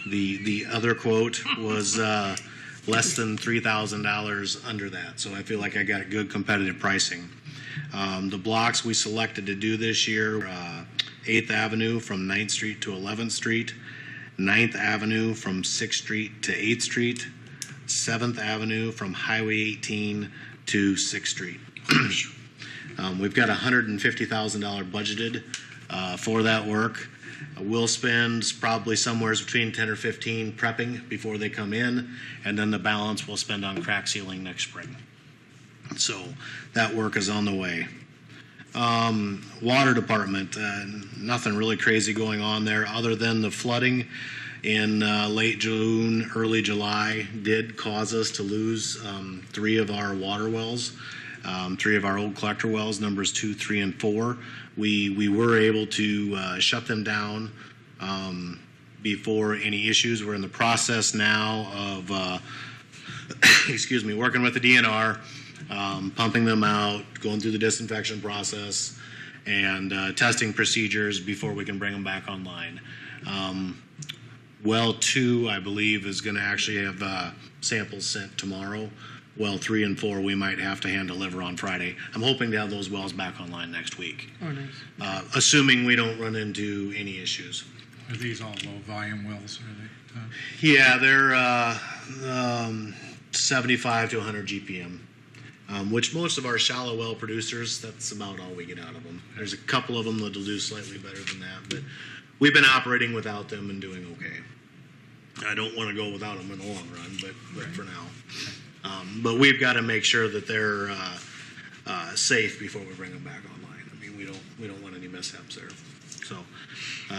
The other quote was less than $3,000 under that. So I feel like I got good competitive pricing. The blocks we selected to do this year, 8th Avenue from 9th Street to 11th Street, 9th Avenue from 6th Street to 8th Street, 7th Avenue from Highway 18 to 6th Street. We've got $150,000 budgeted for that work. We'll spend probably somewhere between 10 or 15 prepping before they come in, and then the balance we'll spend on crack sealing next spring. So that work is on the way. Water department, nothing really crazy going on there other than the flooding in late June, early July did cause us to lose 3 of our water wells, 3 of our old collector wells, numbers 2, 3, and 4. We were able to shut them down before any issues. We're in the process now of working with the DNR, pumping them out, going through the disinfection process, and testing procedures before we can bring them back online. Well 2, I believe, is going to actually have samples sent tomorrow. Well 3 and 4, we might have to hand deliver on Friday. I'm hoping to have those wells back online next week. Oh, nice. Assuming we don't run into any issues. Are these all low volume wells? Are they? Yeah, they're 75 to 100 GPM. Which most of our shallow well producers, that's about all we get out of them. There's a couple of them that'll do slightly better than that, but we've been operating without them and doing okay. I don't want to go without them in the long run, but for now. But we've got to make sure that they're safe before we bring them back online. I mean, we don't want any mishaps there. So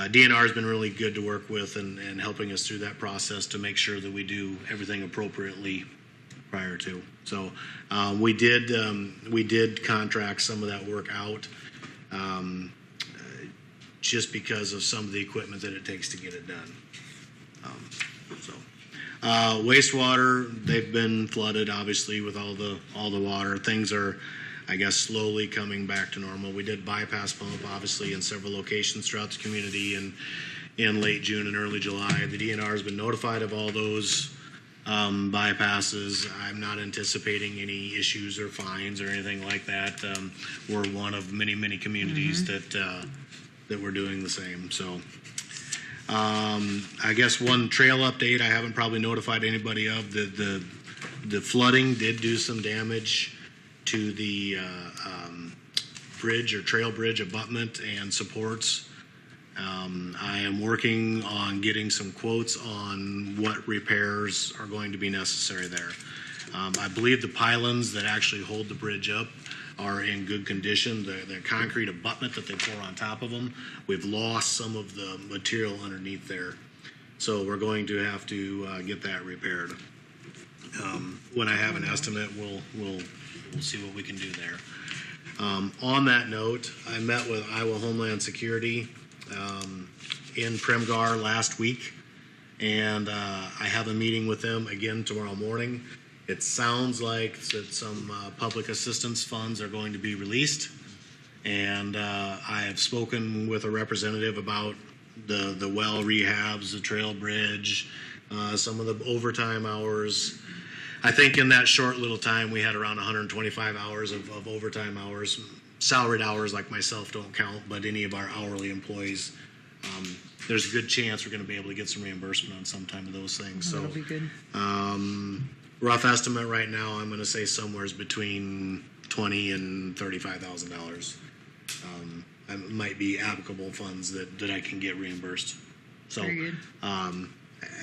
DNR has been really good to work with and helping us through that process to make sure that we do everything appropriately prior to. So we did contract some of that work out just because of some of the equipment that it takes to get it done. Wastewater, they've been flooded obviously with all the water. Things are, I guess, slowly coming back to normal. We did bypass pump obviously in several locations throughout the community in late June and early July. The DNR has been notified of all those bypasses. I'm not anticipating any issues or fines or anything like that. We're one of many communities that we're doing the same. So I guess one trail update I haven't probably notified anybody of. The flooding did do some damage to the bridge or trail bridge abutment and supports. I am working on getting some quotes on what repairs are going to be necessary there. I believe the pylons that actually hold the bridge up are in good condition. The concrete abutment that they pour on top of them, we've lost some of the material underneath there. So we're going to have to get that repaired. When I have an estimate, we'll see what we can do there. On that note, I met with Iowa Homeland Security in Primgar last week, and I have a meeting with them again tomorrow morning. It sounds like that some public assistance funds are going to be released, and I have spoken with a representative about the well rehabs, the trail bridge, some of the overtime hours. I think in that short little time we had around 125 hours of overtime hours. Salaried hours like myself don't count, but any of our hourly employees, there's a good chance we're going to be able to get some reimbursement on some time of those things. So That'll be good. Rough estimate right now, I'm going to say somewhere between $20,000 and $35,000. It might be applicable funds that I can get reimbursed. So Very good.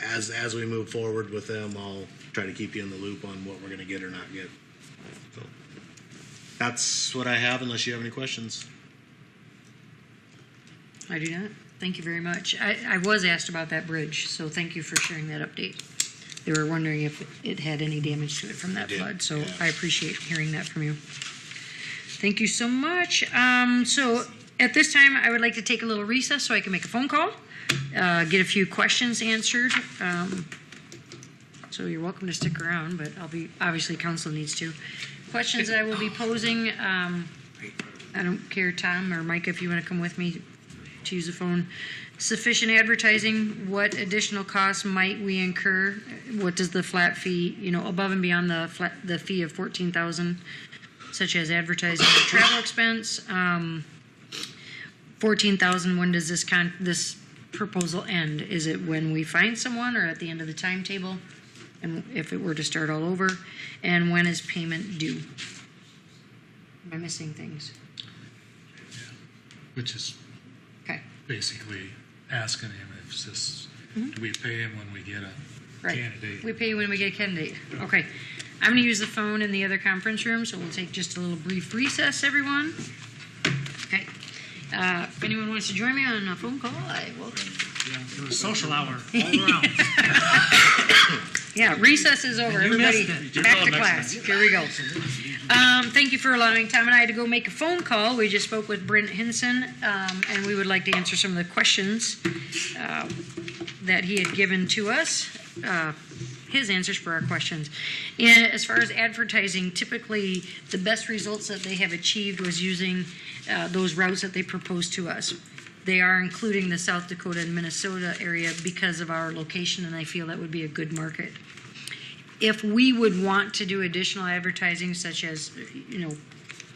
As we move forward with them, I'll try to keep you in the loop on what we're going to get or not get. So that's what I have, unless you have any questions. I do not. Thank you very much. I was asked about that bridge, so thank you for sharing that update. They were wondering if it had any damage to it from that flood, so I appreciate hearing that from you. Thank you so much. So at this time, I would like to take a little recess so I can make a phone call, get a few questions answered. So you're welcome to stick around, but obviously council needs to. Questions that I will be posing, I don't care, Tom or Mike, if you want to come with me to use the phone. Sufficient advertising, what additional costs might we incur? What does the flat fee, above and beyond the fee of $14,000, such as advertising or travel expense? $14,000, when does this proposal end? Is it when we find someone or at the end of the timetable? And if it were to start all over? And when is payment due? Am I missing things? Which is Okay. basically asking him if this, do we pay him when we get a Right. candidate? We pay you when we get a candidate. Okay. I'm going to use the phone in the other conference room, so we'll take just a little brief recess, everyone. Okay. If anyone wants to join me on a phone call, I welcome. It was social hour all around. Yeah, recess is over. And you Everybody, missed it. back to class. Here we go. Thank you for allowing Tom and I to go make a phone call. We just spoke with Brent Hinson, and we would like to answer some of the questions that he had given to us, his answers for our questions. And as far as advertising, typically the best results that they have achieved was using those routes that they proposed to us. They are including the South Dakota and Minnesota area because of our location, and I feel that would be a good market. If we would want to do additional advertising, such as,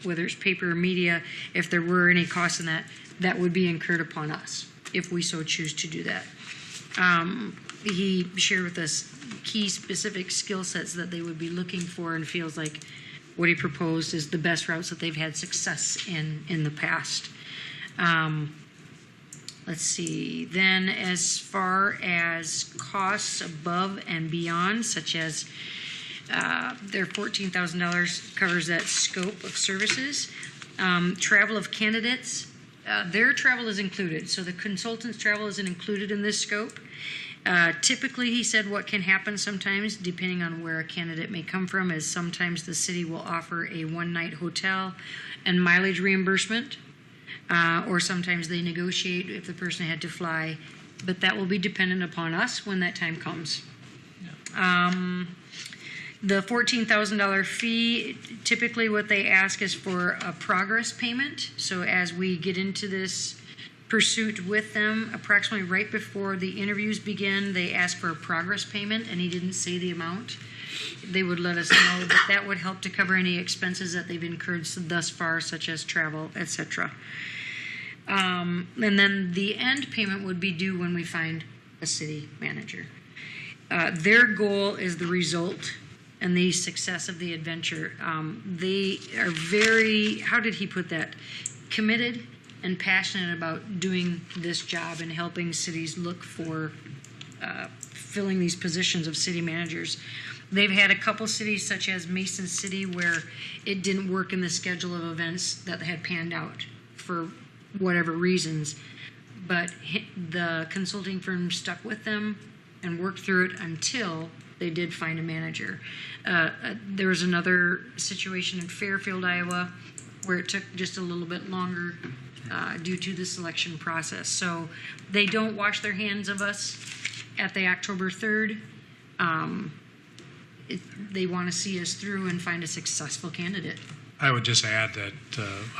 whether it's paper or media, if there were any costs in that, that would be incurred upon us, if we so choose to do that. He shared with us key specific skill sets that they would be looking for, and feels like what he proposed is the best routes that they've had success in the past. Let's see. Then as far as costs above and beyond, such as their $14,000 covers that scope of services. Travel of candidates, their travel is included. So the consultant's travel isn't included in this scope. Typically, he said what can happen sometimes, depending on where a candidate may come from, is sometimes the city will offer a one-night hotel and mileage reimbursement. Or sometimes they negotiate if the person had to fly, but that will be dependent upon us when that time comes. The $14,000 fee, typically what they ask is for a progress payment. So as we get into this pursuit with them, approximately right before the interviews begin, they ask for a progress payment, and he didn't say the amount. They would let us know that that would help to cover any expenses that they've incurred thus far, such as travel, etc. And then the end payment would be due when we find a city manager. Their goal is the result and the success of the adventure. They are very, how did he put that? Committed and passionate about doing this job and helping cities look for filling these positions of city managers. They've had a couple cities, such as Mason City, where it didn't work in the schedule of events that had panned out for whatever reasons. But the consulting firm stuck with them and worked through it until they did find a manager. There was another situation in Fairfield, Iowa, where it took just a little bit longer due to the selection process. So they don't wash their hands of us at the October 3rd. They want to see us through and find a successful candidate. I would just add that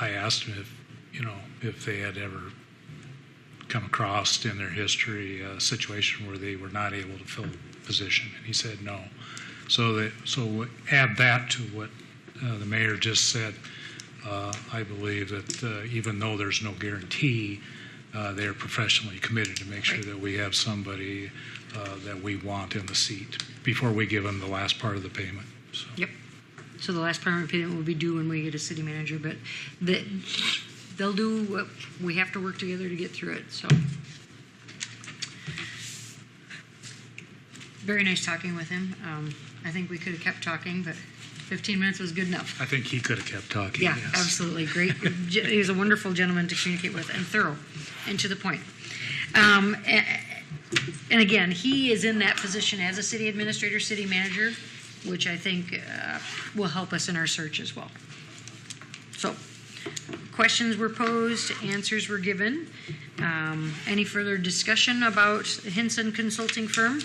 I asked him if they had ever come across in their history a situation where they were not able to fill the position, and he said no. So add that to what the mayor just said. I believe that even though there's no guarantee, they're professionally committed to make sure that we have somebody that we want in the seat before we give them the last part of the payment. So. Yep. So the last part of the payment will be due when we get a city manager, but they'll do what we have to work together to get through it. So very nice talking with him. I think we could have kept talking, but 15 minutes was good enough. I think he could have kept talking. Yeah, yes. Absolutely. Great. He was a wonderful gentleman to communicate with and thorough and to the point. And again, he is in that position as a city administrator, city manager, which I think will help us in our search as well. So, questions were posed, answers were given. Any further discussion about the Hinson Consulting Firm?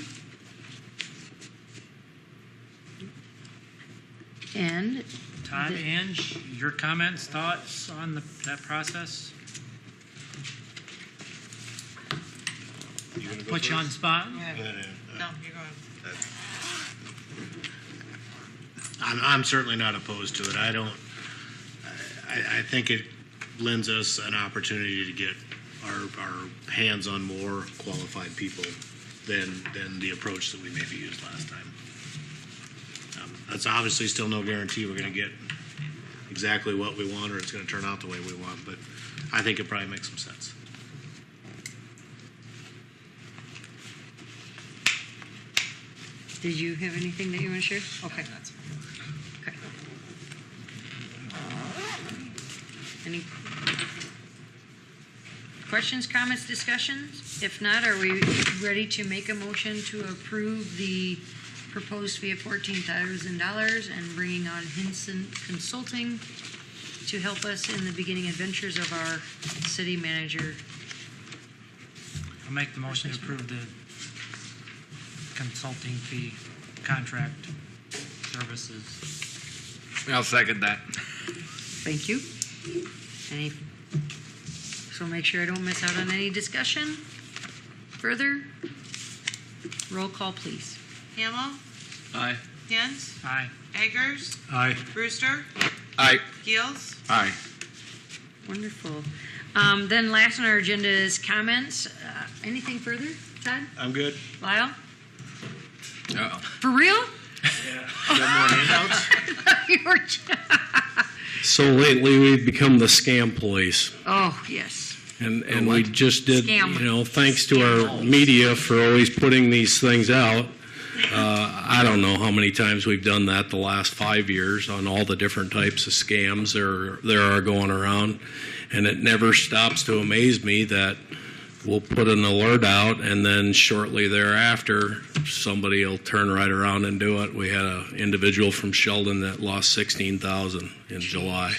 And Todd, Ange, your comments, thoughts on that process? Put you on the spot? No, you go ahead. I'm certainly not opposed to it. I think it lends us an opportunity to get our hands on more qualified people than the approach that we maybe used last time. That's obviously still no guarantee we're going to get exactly what we want or it's going to turn out the way we want, but I think it probably makes some sense. did you have anything that you want to share? Okay. That's Okay. Any questions, comments, discussions? If not, are we ready to make a motion to approve the proposed fee of $14,000 and bringing on Hinson Consulting to help us in the beginning adventures of our city manager? I'll make the motion to approve the consulting fee contract services. I'll second that. Thank you. Any, so make sure I don't miss out on any discussion. Further? Roll call, please. Hamel, Aye. Hens, Aye. Eggers, Aye. Brewster, Aye. Gills. Aye. Wonderful. Then last on our agenda is comments. Anything further, Todd? I'm good. Lyle? Uh-oh. For real? Got more handouts? You were So lately, we've become the scam police. oh, yes. And we just did, Scam. thanks to our media for always putting these things out. I don't know how many times we've done that the last 5 years on all the different types of scams there are going around. And it never stops to amaze me that we'll put an alert out and then shortly thereafter, somebody will turn right around and do it. We had an individual from Sheldon that lost $16,000 in July.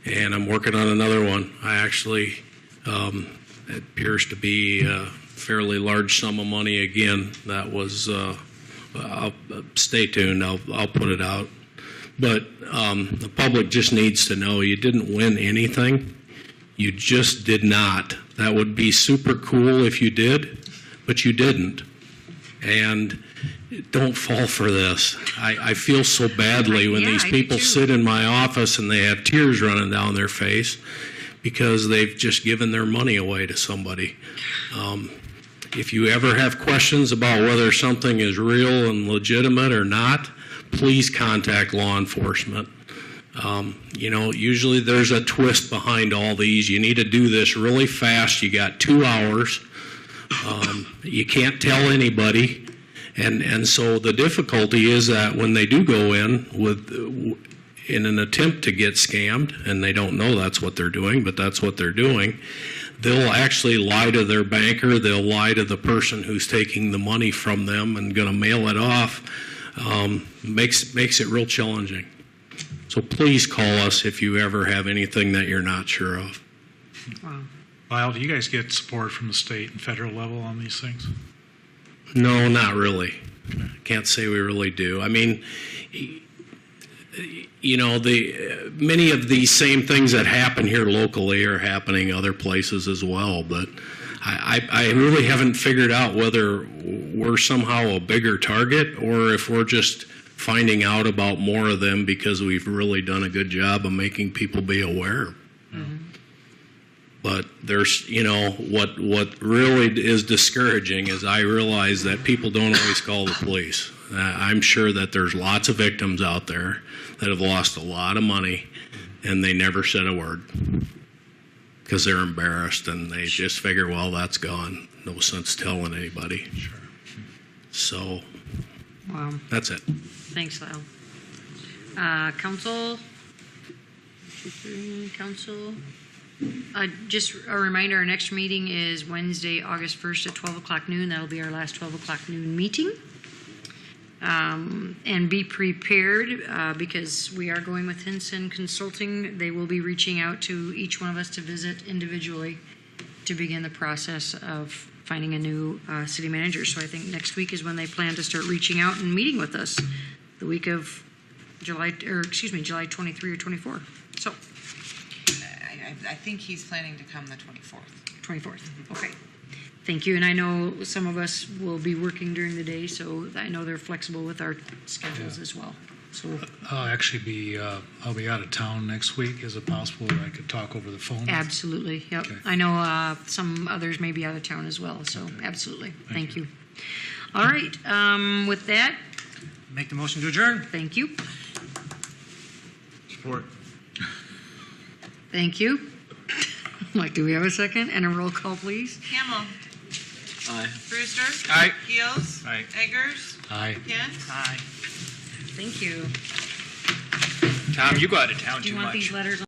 And I'm working on another one. I actually, it appears to be a fairly large sum of money again. That was, stay tuned, I'll put it out. But the public just needs to know you didn't win anything. You just did not. That would be super cool if you did, but you didn't. And don't fall for this. I feel so badly when these people sit in my office and they have tears running down their face because they've just given their money away to somebody. If you ever have questions about whether something is real and legitimate or not, please contact law enforcement. Usually there's a twist behind all these. You need to do this really fast. You got 2 hours. You can't tell anybody. And so the difficulty is that when they do go in an attempt to get scammed, and they don't know that's what they're doing, but that's what they're doing, they'll actually lie to their banker. They'll lie to the person who's taking the money from them and going to mail it off. Makes it real challenging. So please call us if you ever have anything that you're not sure of. Wow. Lyle, do you guys get support from the state and federal level on these things? No, not really. Can't say we really do. I mean, many of these same things that happen here locally are happening other places as well. But I really haven't figured out whether we're somehow a bigger target or if we're just finding out about more of them because we've really done a good job of making people be aware. Mm-hmm. But there's, what really is discouraging is I realize that people don't always call the police. I'm sure that there's lots of victims out there that have lost a lot of money and they never said a word because they're embarrassed and they just figure, well, that's gone. No sense telling anybody. Sure. So, Wow. That's it. Thanks, Lyle. Council? Council? Just a reminder, our next meeting is Wednesday, August 1st at 12 o'clock noon. That'll be our last 12 o'clock noon meeting. And be prepared because we are going with Hinson Consulting. They will be reaching out to each one of us to visit individually to begin the process of finding a new city manager. So I think next week is when they plan to start reaching out and meeting with us, the week of July 23 or 24. So I think he's planning to come the 24th. 24th. Okay. Thank you. And I know some of us will be working during the day, so I know they're flexible with our schedules as well. So I'll actually be, I'll be out of town next week. Is it possible I could talk over the phone? absolutely. Yep. Okay. I know some others may be out of town as well, so absolutely. Thank you. All right. With that, Make the motion to adjourn. thank you. Support. Thank you. Like, do we have a second? And a roll call, please. Hamel. Aye. Brewster. Aye. Keels. Aye. Eggers. Aye. Kent. Aye. Thank you. Tom, you go out of town Do you too want much. these letters